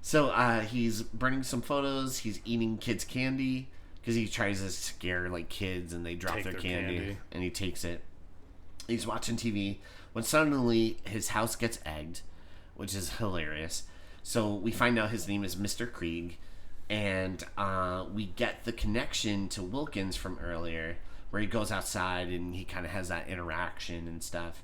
So he's burning some photos. He's eating kids' candy because he tries to scare like kids, and they drop Take their their candy, candy. and he takes it. He's watching TV when suddenly his house gets egged, which is hilarious. So we find out his name is Mr. Krieg, and we get the connection to Wilkins from earlier, where he goes outside and he kind of has that interaction and stuff.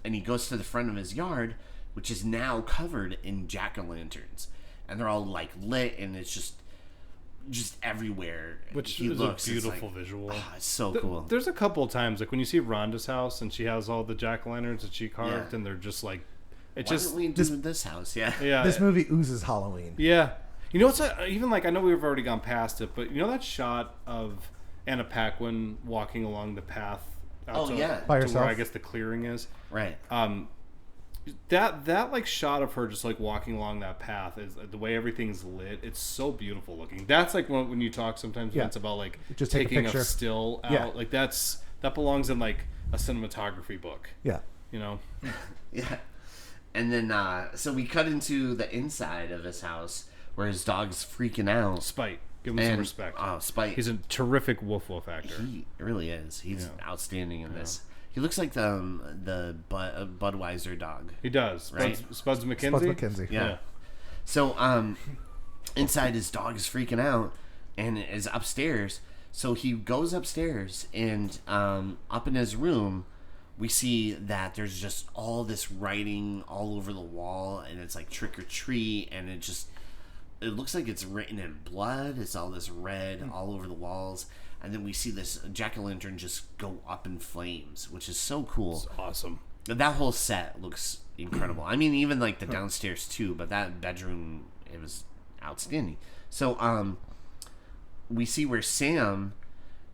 And he goes to the front of his yard, which is now covered in jack-o'-lanterns, and they're all like lit, and it's just everywhere. Which he is looks, a it's beautiful like, visual. oh, it's so cool. There's a couple of times, like when you see Rhonda's house and she has all the jack-o'-lanterns that she carved, Yeah. and they're just like, it Why just, don't we do this house? Yeah. yeah. This movie oozes Halloween. Yeah. You know what's even like, I know we've already gone past it, but you know that shot of Anna Paquin walking along the path out Oh, to, yeah. By to herself? where I guess the clearing is? Right. That like shot of her just like walking along that path is the way everything's lit. It's so beautiful looking. That's like when you talk sometimes Yeah. Vince, about like Just take a taking picture. still out. Yeah. Like that belongs in like a cinematography book. Yeah. You know, Yeah. And then, so we cut into the inside of his house where his dog's freaking out. Spite. Give him some respect. Oh, Spite. He's a terrific woof actor. He really is. He's Yeah. outstanding in this. He looks like the Budweiser dog. He does. Right. Spuds McKenzie. Spuds McKenzie. Yeah. So, inside his dog is freaking out and is upstairs. So he goes upstairs and up in his room, we see that there's just all this writing all over the wall, and it's like trick or treat, and it looks like it's written in blood. It's all this red all over the walls. And then we see this jack-o'-lantern just go up in flames, which is so cool. It's awesome. That whole set looks incredible. I mean, even like the downstairs too, but that bedroom, it was outstanding. So, we see where Sam,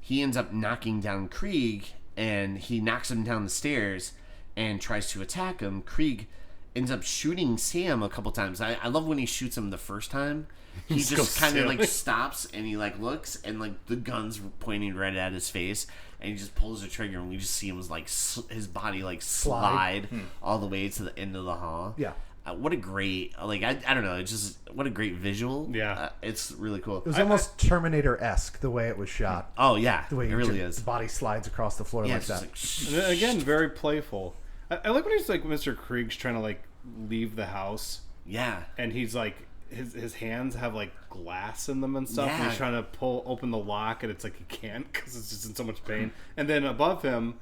he ends up knocking down Krieg, and he knocks him down the stairs and tries to attack him. Krieg ends up shooting Sam a couple times. I love when he shoots him the first time. He Just just goes kind of sailing. like stops and he like looks, and like the gun's pointing right at his face, and he just pulls the trigger, and we just see him like his body like slide all the way to the end of the hall. Yeah. What a great, like, I don't know, it's just, what a great visual. Yeah. It's really cool. It was almost Terminator-esque the way it was shot. Oh, yeah, The way it really his is. body slides across the floor Yeah, like it's that. just And then, again, very playful. I like when he's like Mr. Krieg's trying to like leave the house, yeah. and he's like his hands have like glass in them and stuff. And Yeah. he's trying to open the lock, and it's like he can't because it's just in so much pain. And then above him,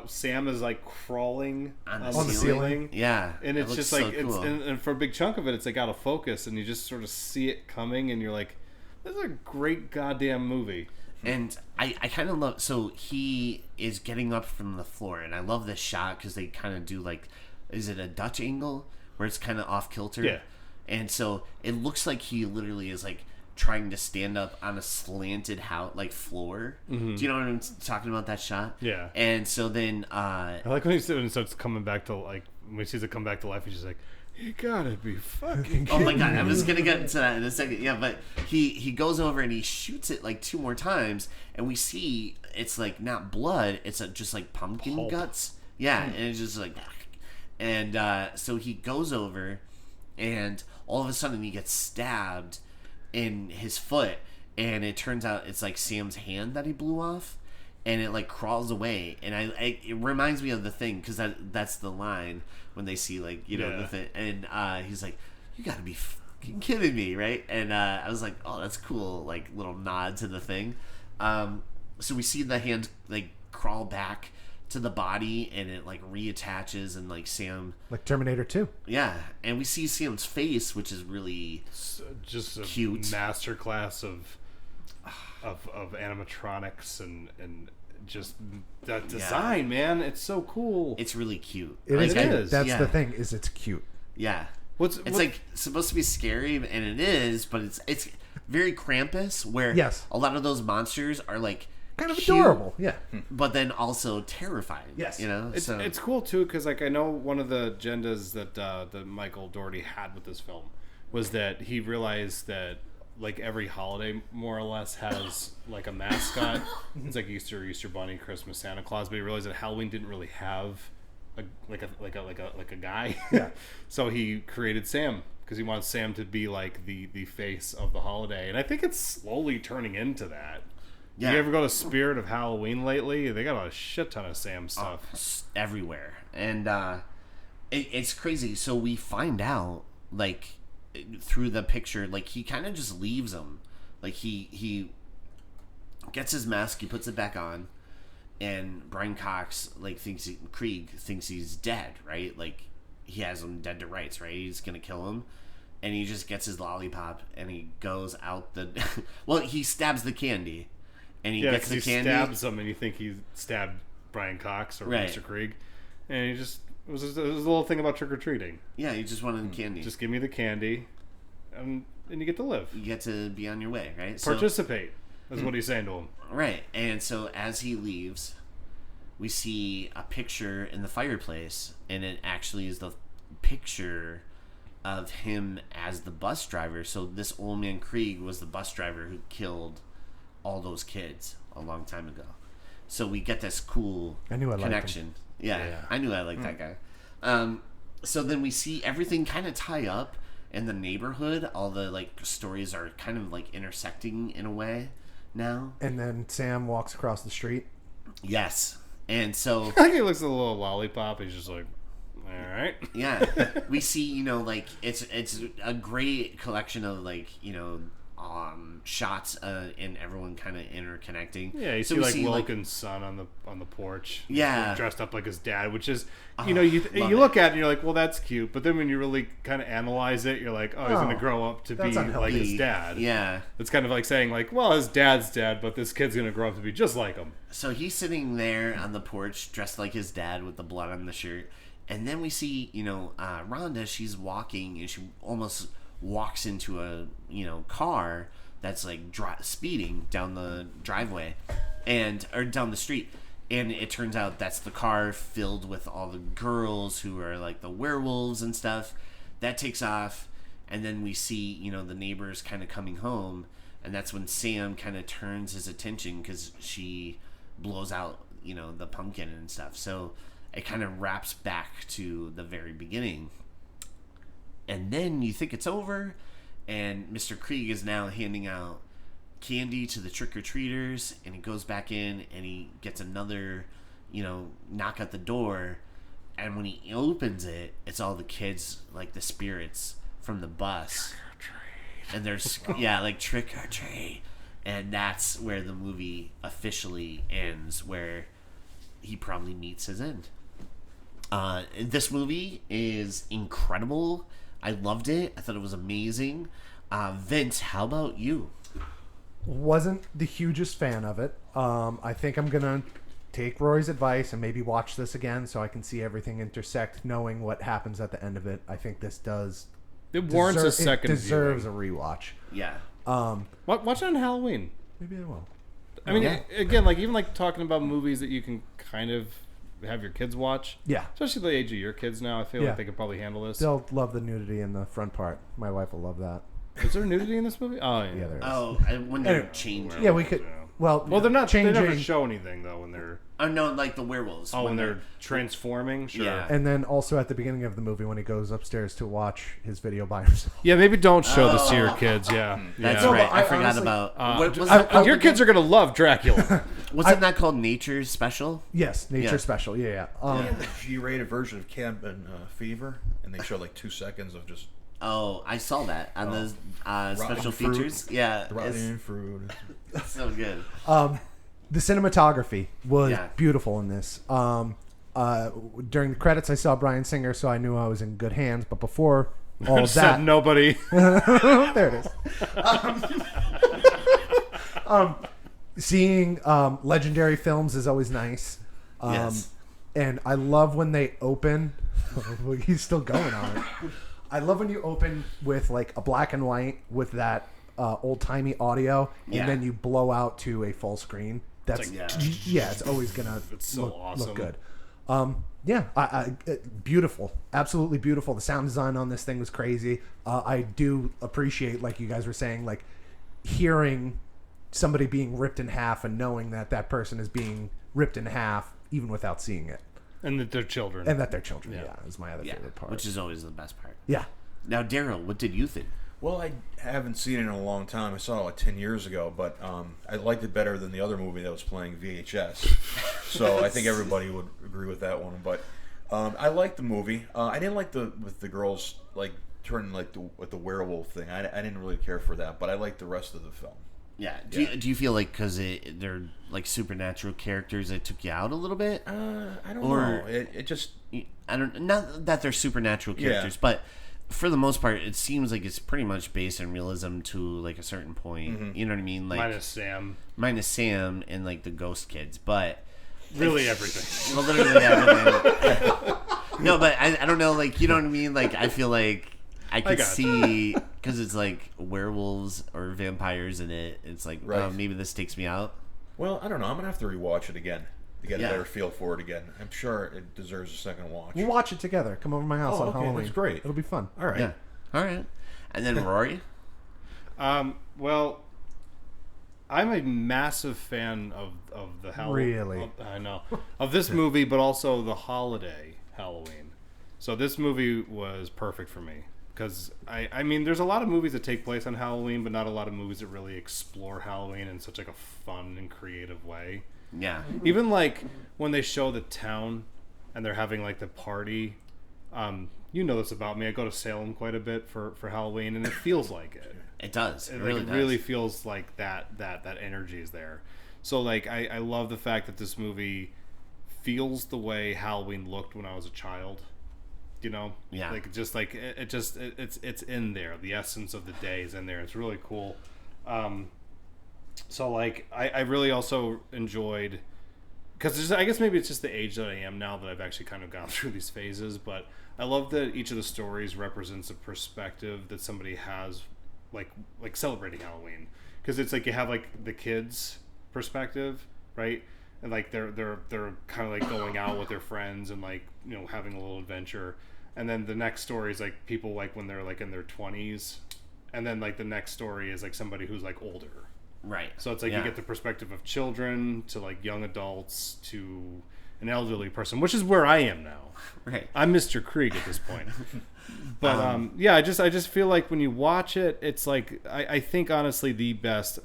Sam is like crawling On the On the ceiling. Yeah. and it it's looks just so like it's cool. and for a big chunk of it, it's like out of focus, and you just sort of see it coming, and you're like, "This is a great goddamn movie." And I kind of love, so he is getting up from the floor, and I love this shot because they kind of do like, is it a Dutch angle where it's kind of off kilter? Yeah. And so it looks like he literally is like trying to stand up on a slanted floor. Do you know what I'm talking about, that shot? Yeah. And so then I like when he starts coming back to like when he sees it come back to life. He's just like, "You gotta be fucking." oh my god, I'm just gonna get into that in a second. Yeah, but he goes over and he shoots it like 2 more times, and we see it's like not blood, it's just like pumpkin Pulp. guts. Yeah, and it's just like, and so he goes over and all of a sudden he gets stabbed in his foot, and it turns out it's like Sam's hand that he blew off, and it like crawls away, and it reminds me of The Thing, because that's the line when they see like the thing, and he's like, "You got to be fucking kidding me," right? And I was like, "Oh, that's cool," like little nod to The Thing. So we see the hand like crawl back to the body, and it like reattaches, and like Sam, like Terminator 2. yeah, and we see Sam's face, which is really just a cute masterclass of animatronics and just that design, man. It's so cool. It's really cute. It is. It is. That's the thing. Is it's cute. Yeah. It's like supposed to be scary, and it is, but it's very Krampus, where a lot of those monsters are like kind of cute, adorable, but then also terrifying. Yes, it's cool too, because like I know one of the agendas that Michael Dougherty had with this film was that he realized that like every holiday more or less has like a mascot. It's like Easter Bunny, Christmas, Santa Claus, but he realized that Halloween didn't really have a guy. Yeah. So he created Sam, because he wants Sam to be like the face of the holiday, and I think it's slowly turning into that. Yeah. You ever go to Spirit of Halloween lately? They got a shit ton of Sam stuff everywhere, and it's crazy. So we find out like through the picture, like he kind of just leaves him. Like he gets his mask, he puts it back on, and Brian Cox like Krieg thinks he's dead, right? Like he has him dead to rights, right? He's gonna kill him, and he just gets his lollipop and he goes out the. Well, he stabs the candy, and he gets the candy. Stabs him, and you think he stabbed Brian Cox or Mr. Krieg, and he just it was a little thing about trick or treating. Yeah, he just wanted the candy. Just give me the candy, and you get to live. You get to be on your way, right? Participate. That's what he's saying to him. Right, and so as he leaves, we see a picture in the fireplace, and it actually is the picture of him as the bus driver. So this old man Krieg was the bus driver who killed all those kids a long time ago. So we get this cool connection. Yeah, I knew I liked that guy. So then we see everything kind of tie up in the neighborhood. All the like stories are kind of like intersecting in a way now. And then Sam walks across the street. Yes. And so I think he looks at a little lollipop. He's just like, all right. Yeah. We see, like it's a great collection of like, shots and everyone kind of interconnecting. Yeah, you see like Wilkins' son on the porch. Yeah, dressed up like his dad, which is you look at it and you're like, well, that's cute. But then when you really kind of analyze it, you're like, oh, he's going to grow up to be like his dad. Yeah, it's kind of like saying like, well, his dad's dead, but this kid's going to grow up to be just like him. So he's sitting there on the porch dressed like his dad with the blood on the shirt, and then we see Rhonda. She's walking and she almost walks into a car that's like speeding down the driveway or down the street, and it turns out that's the car filled with all the girls who are like the werewolves and stuff. That takes off, and then we see the neighbors kind of coming home, and that's when Sam kind of turns his attention because she blows out the pumpkin and stuff. So it kind of wraps back to the very beginning, and then you think it's over. And Mr. Krieg is now handing out candy to the trick-or-treaters, and he goes back in and he gets another, knock at the door. And when he opens it, it's all the kids, like the spirits from the bus. Trick-or-treat. And there's, like trick-or-treat. And that's where the movie officially ends, where he probably meets his end. This movie is incredible. I loved it. I thought it was amazing. Vince, how about you? Wasn't the hugest fan of it. I think I'm going to take Rory's advice and maybe watch this again so I can see everything intersect, knowing what happens at the end of it. I think this does... It warrants a second deserves a rewatch. Yeah. Watch it on Halloween. Maybe I will. I mean, again, like even like talking about movies that you can kind of have your kids watch. Yeah. Especially the age of your kids now. I feel like they could probably handle this. They'll love the nudity in the front part. My wife will love that. Is there nudity in this movie? Oh, yeah. Yeah, there is. Oh, when they're changing. Yeah, we could... Well, they're not. changing. They never show anything though when they're. Oh no, like the werewolves. Oh, when they're transforming. Sure. Yeah. And then also at the beginning of the movie when he goes upstairs to watch his video by himself. Yeah, maybe don't show this to your kids. Yeah, That's yeah. right. I forgot honestly- about. What was that called Your kids are again? gonna love Dracula. Wasn't that called Nature's Special? Yes, Nature Yeah. Special. Yeah. Yeah, the G-rated version of Cabin Fever, and they show like 2 seconds of just Oh, I saw that on the special fruit. features. Yeah, rotten fruit. it's so good. The cinematography was Yeah. beautiful in this. During the credits, I saw Bryan Singer, so I knew I was in good hands. But before all of Said that, nobody. there it is. Seeing legendary films is always nice. Yes. And I love when they open. He's still going on it. I love when you open with like a black and white with that old timey audio, Yeah. and then you blow out to a full screen. That's like, yeah, it's always gonna It's so look awesome. good. Beautiful, absolutely beautiful. The sound design on this thing was crazy. I do appreciate, like you guys were saying, like hearing somebody being ripped in half and knowing that that person is being ripped in half even without seeing it, And that they're children. and that they're children. Yeah. Yeah, is my other Yeah, favorite part. which is always the best part. Yeah. Now, Daryl, what did you think? Well, I haven't seen it in a long time. I saw it like 10 years ago, but I liked it better than the other movie that was playing VHS. So I think everybody would agree with that one. But I liked the movie. I didn't like with the girls like turning like with the werewolf thing. I didn't really care for that, but I liked the rest of the film. Yeah. Do you feel like because they're like supernatural characters, it took you out a little bit? I don't Or- know. It just I don't. Not that they're supernatural characters, but for the most part, it seems like it's pretty much based on realism to like a certain point. You know what I mean? Like minus Sam. and like the ghost kids, but Really everything. well, literally everything. No, but I don't know. Like you know what I mean? Like I feel like I could got see because it's like werewolves or vampires in it. It's like Right. maybe this takes me out. well, I don't know. I'm gonna have to rewatch it again to get Yeah. a better feel for it again. I'm sure it deserves a second watch. We'll watch it together. Come over to my house Oh, on okay, Halloween. that's great. It'll be fun. All right. Yeah. All right. And then Rory. Well, I'm a massive fan of the Halloween. Really? I know. Of this movie, but also the holiday Halloween. So this movie was perfect for me. Because, I mean, there's a lot of movies that take place on Halloween, but not a lot of movies that really explore Halloween in such like a fun and creative way. Yeah. Even like when they show the town and they're having like the party. You know this about me. I go to Salem quite a bit for Halloween, and it feels like it. It does. It It really like, does. really feels like that energy is there. So like I love the fact that this movie feels the way Halloween looked when I was a child. You know? Yeah. Like just like it's in there. The essence of the day is in there. It's really cool. So like I really also enjoyed because I guess maybe it's just the age that I am now that I've actually kind of gone through these phases, but I love that each of the stories represents a perspective that somebody has like celebrating Halloween, because it's like you have like the kids perspective, right? And like they're kind of like going out with their friends and like, you know, having a little adventure. And then the next story is like people like when they're like in their 20s, and then like the next story is like somebody who's like older. Right. So it's like Yeah. you get the perspective of children to like young adults to an elderly person, which is where I am now. Right. I'm Mr. Krieg at this point. But yeah, I just feel like when you watch it, it's like I think honestly the best.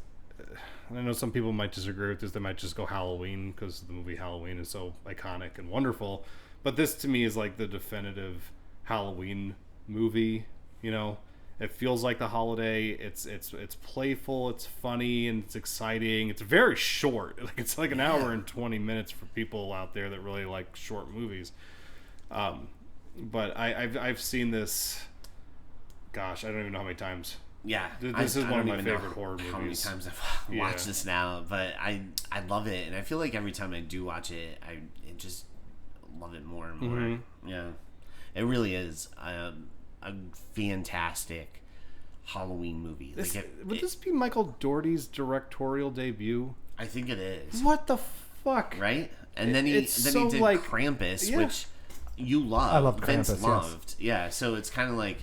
I know some people might disagree with this. They might just go Halloween because the movie Halloween is so iconic and wonderful. But this to me is like the definitive Halloween movie. You know, it feels like the holiday. It's playful. It's funny and it's exciting. It's very short. Like it's like an hour and 20 minutes for people out there that really like short movies. But I've seen this. Gosh, I don't even know how many times. Yeah, This is I one of don't my even know favorite horror How many movies. times I've watched Yeah. this now, but I love it, and I feel like every time I do watch it, I just love it more and more. Mm-hmm. Yeah, it really is a fantastic Halloween movie. Would this be Michael Dougherty's directorial debut? I think it is. What the fuck? Right? And then he It's then so he did like- Krampus, yeah. which you love. I loved Vince Krampus, yes. loved. Yeah, so it's kind of like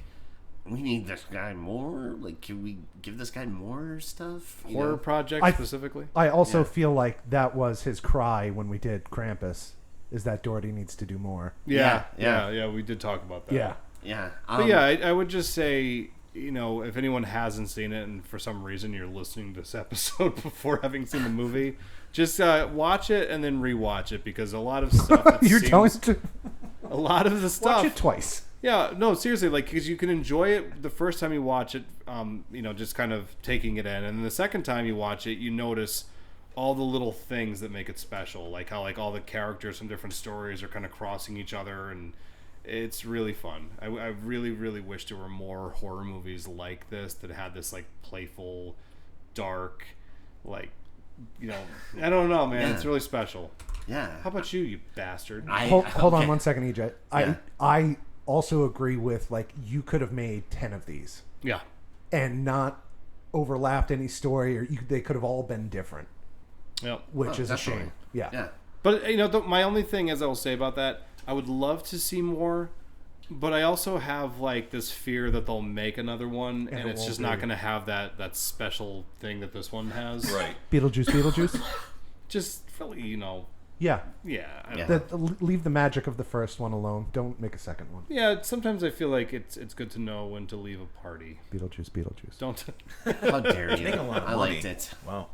we need this guy more. Like, can we give this guy more stuff? You Horror know? project I- specifically. I also Yeah. feel like that was his cry when we did Krampus, is that Doherty needs to do more. Yeah. We did talk about that. Yeah. Yeah. But yeah, I would just say, if anyone hasn't seen it and for some reason you're listening to this episode before having seen the movie, just watch it and then rewatch it, because a lot of stuff. You're telling to a lot of the stuff. watch it twice. Yeah, no, seriously, like, because you can enjoy it the first time you watch it, just kind of taking it in, and then the second time you watch it, you notice all the little things that make it special, like how like all the characters from different stories are kind of crossing each other, and it's really fun. I really, really wish there were more horror movies like this that had this like playful, dark, like, I don't know, man. Yeah. It's really special. Yeah. How about you bastard? Hold on okay. one second, EJ. Yeah. I also agree with, like, you could have made 10 of these Yeah. and not overlapped any story, or they could have all been different, Yeah. which Oh, is a definitely. shame. Yeah. Yeah. But my only thing is, I will say about that, I would love to see more, but I also have like this fear that they'll make another one, and it it's won't just be. not going to have that special thing that this one has. Right. Beetlejuice. Just really, Yeah. yeah. I don't Yeah. know. Leave the magic of the first one alone. Don't make a second one. Yeah. Sometimes I feel like it's good to know when to leave a party. Beetlejuice. Don't. How dare you? Making a lot of I money. liked it. Wow.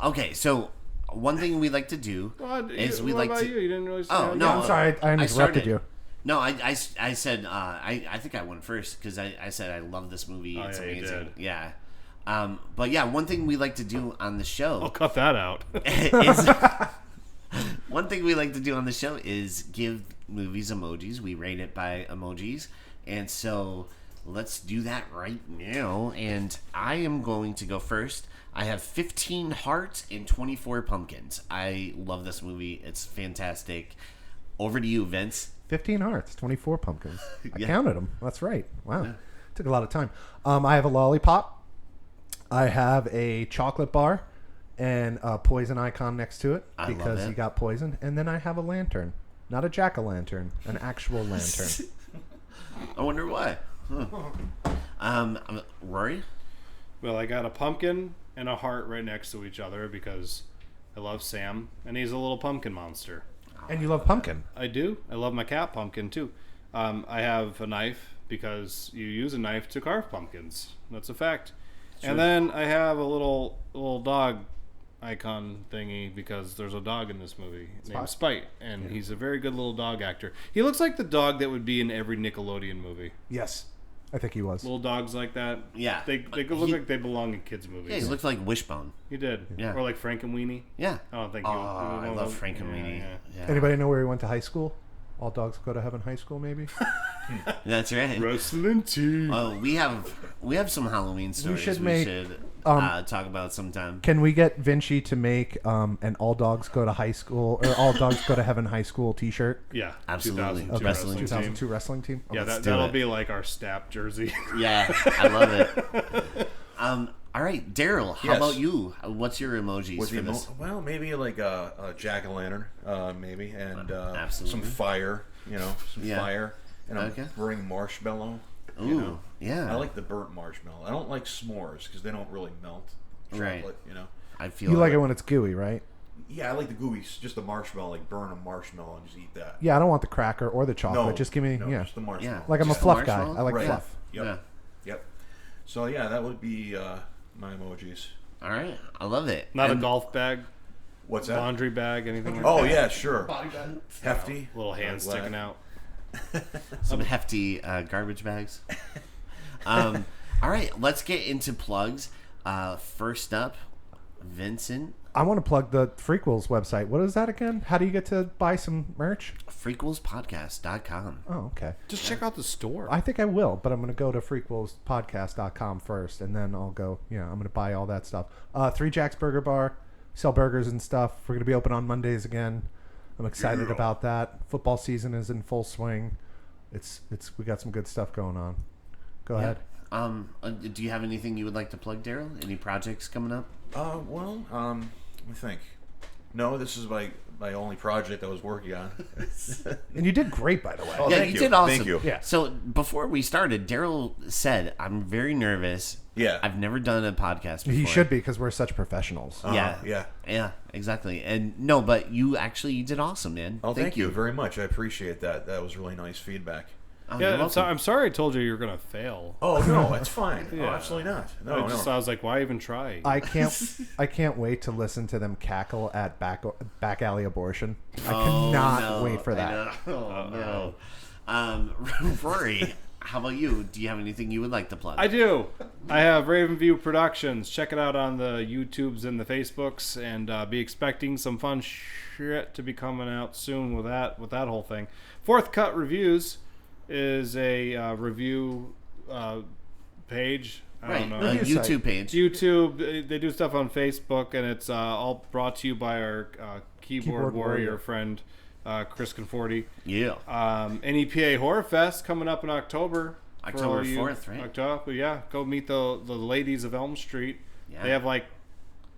Okay, so one thing we like to do is we what like about to. you? You didn't really say Oh, how no, you- I'm sorry, I interrupted started. you. No, I said I think I went first because I said I love this movie. Oh, It's yeah, you amazing. did. Yeah. But yeah, one thing we like to do on the I'll show cut that out. is one thing we like to do on the show is give movies emojis. We rate it by emojis, and so let's do that right now. And I am going to go first. I have 15 hearts and 24 pumpkins. I love this movie. It's fantastic. Over to you, Vince. 15 hearts, 24 pumpkins. I Yeah. counted them. That's right. Wow. Took a lot of time. I have a lollipop. I have a chocolate bar and a poison icon next to it I love because it. you got poison. And then I have a lantern. Not a jack-o'-lantern, an actual lantern. I wonder why. Rory? Well, I got a pumpkin and a heart right next to each other because I love Sam, and he's a little pumpkin monster. And you love pumpkin. I do. I love my cat Pumpkin too. I have a knife because you use a knife to carve pumpkins. That's a fact. And then I have a little dog icon thingy because there's a dog in this movie named Spite, and he's a very good little dog actor. He looks like the dog that would be in every Nickelodeon movie. Yes. I think he was. Little dogs like that. Yeah. They look like they belong in kids' movies. Yeah, he looked like Wishbone. He did. Yeah. Or like Frank and Weenie. Yeah. I don't think Oh, you. I love Frank and Weenie. Yeah. Anybody know where he went to high school? All Dogs Go to Heaven High School, maybe? That's right. Wrestling team. Oh, we have some Halloween stories should make, talk about sometime. Can we get Vinci to make an All Dogs Go to High School or All Dogs Go to Heaven High School T-shirt? Yeah. Absolutely. 2002 Wrestling team. 2002 wrestling team. Yeah, Let's do that'll it. be like our Stap jersey. Yeah, I love it. All right, Daryl, how Yes. about you? What's your emojis With for the this? well, maybe like a jack-o'-lantern, maybe, and Absolutely. some fire, some Yeah. fire, and Okay. a burning marshmallow. Ooh, yeah. I like the burnt marshmallow. I don't like s'mores because they don't really melt Right. chocolate, I feel You like it when it's gooey, right? Yeah, I like the gooey, just the marshmallow, like burn a marshmallow and just eat that. Yeah, I don't want the cracker or the chocolate. No, Just give me, no, yeah. just the marshmallow. Yeah. Like I'm a Just the fluff guy. marshmallow? I like Right. fluff. Yep. Yeah. Yep. So yeah, that would be my emojis. All right, I love it. Not And- a golf bag, What's that? laundry bag, anything like Oh that. yeah, sure. Hefty. Little hands Glad. sticking out. some hefty garbage bags. All right, let's get into plugs. First up, Vincent, I want to plug the Freakquels website. What is that again? How do you get to buy some merch? freakquelspodcast.com. Oh, okay. Just check out the store. I think I will, but I'm going to go to freakquelspodcast.com first, and then I'll go, I'm going to buy all that stuff. 3 Jack's Burger Bar, sell burgers and stuff. We're going to be open on Mondays again. I'm excited about that. Football season is in full swing. We got some good stuff going on. Go ahead. Do you have anything you would like to plug, Daryl? Any projects coming up? Let me think. No, this is my only project I was working on. And you did great, by the way. Oh, Yeah, thank you you. did awesome. Thank you. Yeah. So before we started, Daryl said, "I'm very nervous. Yeah. I've never done a podcast before." He should be, because we're such professionals. Yeah, exactly. And no, but you did awesome, man. Oh, thank you very much. I appreciate that. That was really nice feedback. Oh, you're Yeah, welcome. I'm sorry I told you were gonna fail. Oh no, that's fine. Oh, Yeah. absolutely not. No, I no. was like, why even try? I can't wait to listen to them cackle at back alley abortion. I cannot wait for that. Oh no. Rory, how about you? Do you have anything you would like to plug? I do. I have Raven View Productions. Check it out on the YouTubes and the Facebooks, and be expecting some fun shit to be coming out soon with that whole thing. Fourth Cut Reviews is a review page. I don't know. Review YouTube site. page. YouTube. They do stuff on Facebook, and it's all brought to you by our keyboard warrior friend Chris Conforti. Yeah. NEPA Horror Fest coming up in October. for October all you- 4th, right? October, yeah. Go meet the ladies of Elm Street. Yeah. They have like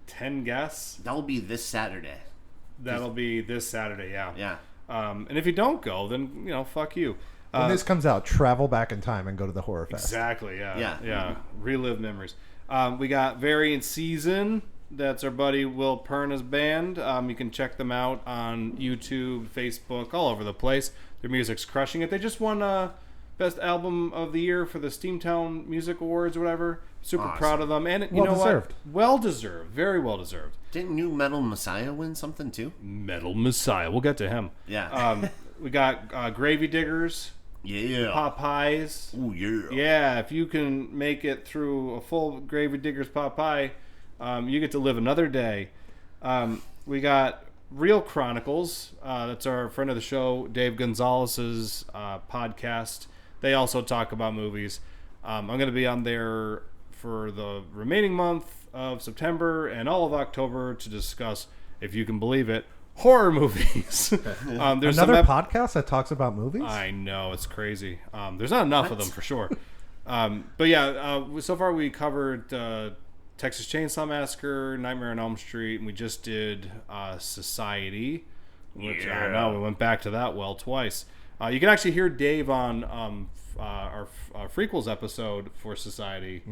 10 guests. That will be this Saturday. That'll be this Saturday, yeah. Yeah. And if you don't go, then fuck you. When this comes out, travel back in time and go to the horror fest. Exactly, yeah. Yeah. Relive memories. We got Variant Season. That's our buddy Will Perna's band. You can check them out on YouTube, Facebook, all over the place. Their music's crushing it. They just won Best Album of the Year for the Steamtown Music Awards or whatever. Super Awesome. proud of them. And you Well know deserved. what? Well deserved. Very well deserved. Didn't New Metal Messiah win something too? Metal Messiah. We'll get to him. Yeah. We got Gravy Diggers, Yeah. Pot Pies. Oh yeah. Yeah, if you can make it through a full Gravy Diggers pot pie, you get to live another day. We got Real Chronicles. That's our friend of the show, Dave Gonzalez's podcast. They also talk about movies. I'm going to be on there for the remaining month of September and all of October to discuss, if you can believe it, horror movies. There's Another some podcast that talks about movies? I know, it's crazy. There's not enough of them for sure. But yeah, so far we covered Texas Chainsaw Massacre, Nightmare on Elm Street, and we just did Society, which I know we went back to that well twice. You can actually hear Dave on our Freakquels episode for Society,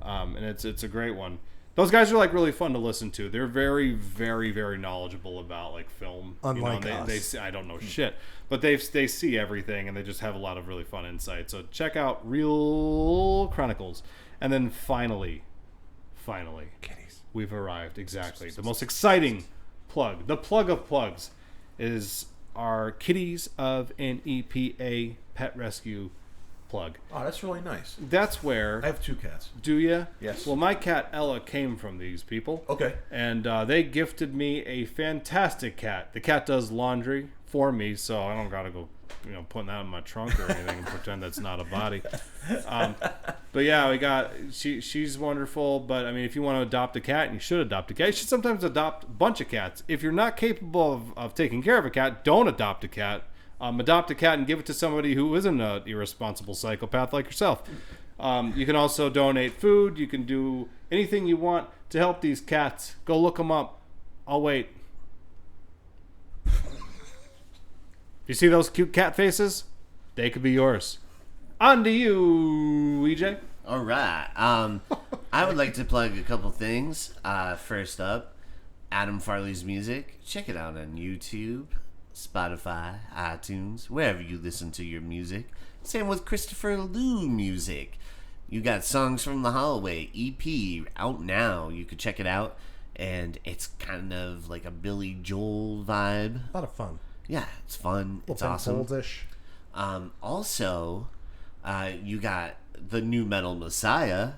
and it's a great one. Those guys are like really fun to listen to. They're very, very, very knowledgeable about like film. Unlike us. I don't know shit, but they see everything and they just have a lot of really fun insight. So check out Real Chronicles, and then finally, Kitties. we've arrived. Exactly, the most exciting plug, the plug of plugs, is our Kitties of NEPA Pet Rescue plug. Oh, that's really nice. That's where. I have 2 cats. Do you? Yes. Well, my cat Ella came from these people. Okay. And they gifted me a fantastic cat. The cat does laundry for me, so I don't gotta go, putting that in my trunk or anything and pretend that's not a body. But yeah, we got she's wonderful. But I mean, if you want to adopt a cat, you should adopt a cat. You should sometimes adopt a bunch of cats. If you're not capable of taking care of a cat, don't adopt a cat. Adopt a cat and give it to somebody who isn't an irresponsible psychopath like yourself. You can also donate food. You can do anything you want to help these cats. Go look them up. I'll wait. You see those cute cat faces? They could be yours. On to you, EJ. All right. I would like to plug a couple things. First up, Adam Farley's music. Check it out on YouTube, Spotify, iTunes, wherever you listen to your music. Same with Christopher Liu music. You got Songs from the Hallway EP out now. You could check it out, and it's kind of like a Billy Joel vibe. A lot of fun. Yeah, it's fun. It's Ben awesome. Folds-ish. Also, you got the New Metal Messiah,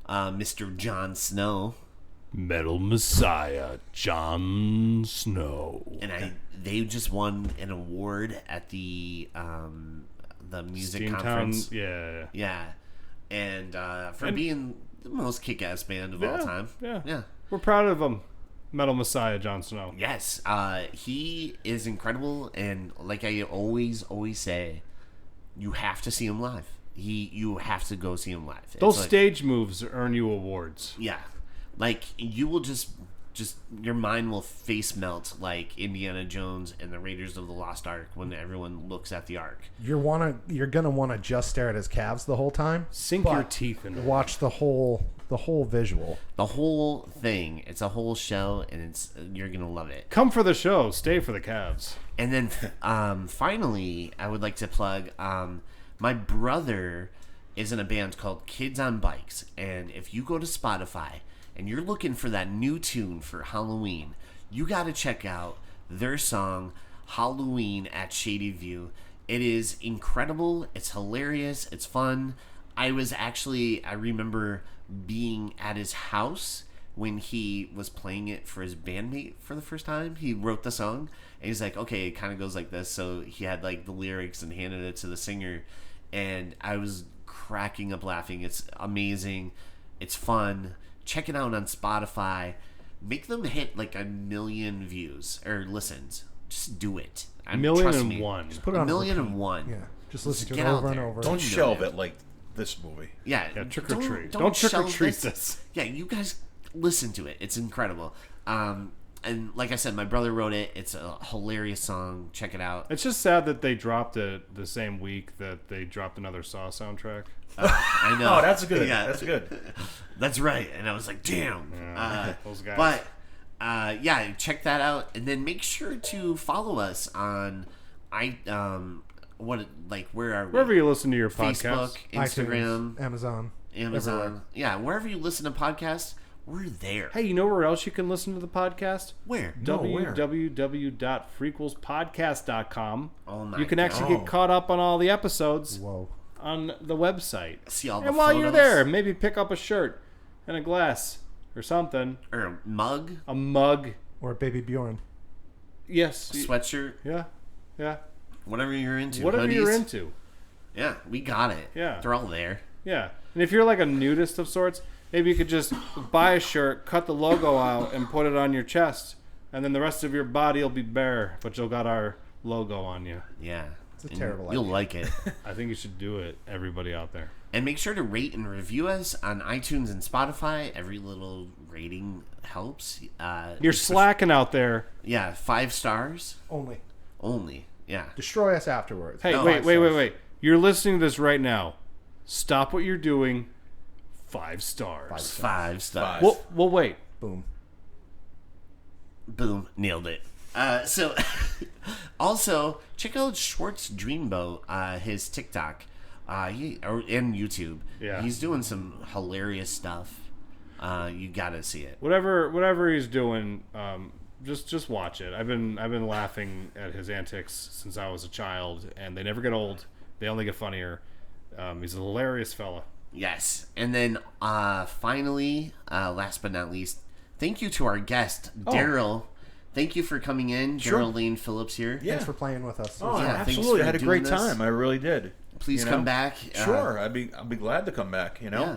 Mr. Jon Snow. Metal Messiah, Jon Snow. And they just won an award at the music Steamtown, conference. yeah. Yeah, and for being the most kick-ass band of all time. Yeah. We're proud of him. Metal Messiah, Jon Snow. Yes, he is incredible, and like I always say, you have to see him live. You have to go see him live. Those It's stage moves earn you awards. yeah, like you will just just your mind will face melt like Indiana Jones and the Raiders of the Lost Ark when everyone looks at the Ark. You're gonna wanna just stare at his calves the whole time. Sink your teeth into it. Watch the whole visual. The whole thing. It's a whole show, and you're gonna love it. Come for the show, stay for the Cavs. And then finally, I would like to plug my brother is in a band called Kids on Bikes, and if you go to Spotify and you're looking for that new tune for Halloween, you got to check out their song Halloween at Shady View. It is incredible. It's hilarious. It's fun. I remember being at his house when he was playing it for his bandmate for the first time. He wrote the song, and he's like, okay, it kind of goes like this. So he had like the lyrics and handed it to the singer, and I was cracking up laughing. It's amazing. It's fun. Check it out on Spotify. Make them hit like 1 million views or listens. Just do it. Trust me. 1,000,001. Just put it on 1,000,001. Yeah. Just listen to get it out over and there. over. Don't shelve it like this movie. Yeah, trick or treat. Don't Don't trick or shelve treat this. Yeah, you guys listen to it. It's incredible. And like I said, my brother wrote it. It's a hilarious song. Check it out. It's just sad that they dropped it the same week that they dropped another Saw soundtrack. I know. Oh, that's good. Yeah. That's good. That's right. And I was like, damn. Those guys. But yeah, check that out, and then make sure to follow us on where are we? Wherever you listen to your Facebook, podcast. Instagram, iTunes, Amazon. Amazon. Yeah, wherever you listen to podcasts, we're there. Hey, you know where else you can listen to the podcast? Where? where? www.freakquelspodcast.com. Oh my You can actually God. get caught up on all the episodes Whoa. on the website. See all the And while you're photos. there, maybe pick up a shirt and a glass or something. Or a mug, A mug. Or Baby Bjorn. Yes. sweatshirt, Yeah. Yeah. whatever you're into. Whatever hoodies. you're into. Yeah, we got it. Yeah. They're all there. Yeah. And if you're like a nudist of sorts, maybe you could just buy a shirt, cut the logo out, and put it on your chest. And then the rest of your body will be bare, but you'll got our logo on you. Yeah. It's a And terrible You'll idea. like it. I think you should do it, everybody out there. And make sure to rate and review us on iTunes and Spotify. Every little rating helps. You're slacking out there. Yeah, 5 stars Only. Yeah. destroy us afterwards. Hey, No, wait. You're listening to this right now. Stop what you're doing. 5 stars. 5 stars. Well, wait. Boom. Boom. Nailed it. So, also, check out Schwartz Dreamboat, his TikTok and YouTube. Yeah. He's doing some hilarious stuff. You gotta see it. Whatever he's doing, just watch it. I've been laughing at his antics since I was a child, and they never get old. They only get funnier. He's a hilarious fella. Yes. And then finally, last but not least, thank you to our guest, Daryll. Thank you for coming in. Sure. Daryll Phillips here. Yeah. Thanks for playing with us. Oh, Yeah, thanks absolutely. for I had a doing great this. time. I really did. Please You come know? back. Sure. I'd be glad to come back, you know? Yeah.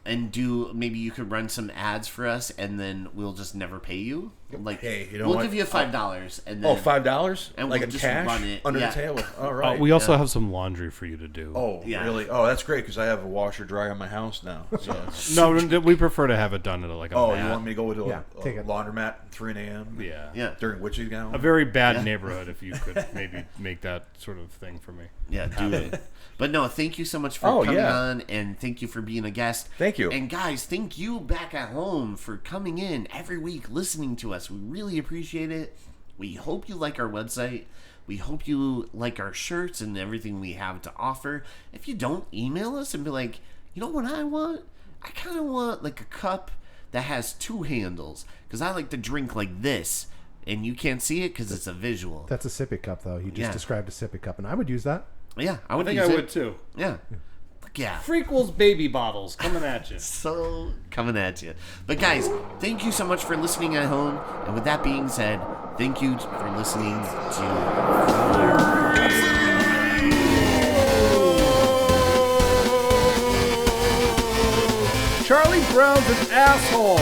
And maybe you could run some ads for us, and then we'll just never pay you. Like, Hey, you know we'll what? give you $5, and then Oh, $5? And like we'll in just cash run it. under Yeah. the table. All right. We also have some laundry for you to do. Oh, Yeah. really? Oh, that's great because I have a washer dryer in my house now. So. No, we prefer to have it done at like a Oh, mat. you want me to go to Yeah, take a it. laundromat at 3 a.m.? Yeah. Yeah. During witch's gown? A very bad neighborhood if you could maybe make that sort of thing for me. Yeah, do it. But no, thank you so much for Oh, coming yeah. on, and thank you for being a guest. Thank you. And guys, thank you back at home for coming in every week, listening to us. We really appreciate it. We hope you like our website. We hope you like our shirts and everything we have to offer. If you don't, email us and be like, you know what I want? I kind of want like a cup that has 2 handles, because I like to drink like this, and you can't see it because it's a visual. That's a sippy cup, though. You just Yeah. described a sippy cup, and I would use that. Yeah, I I would think use I it. would too. Yeah. Fuck yeah. Freakquels baby bottles coming at you. So coming at you. But guys, thank you so much for listening at home. And with that being said, thank you for listening to Charlie Brown's an asshole.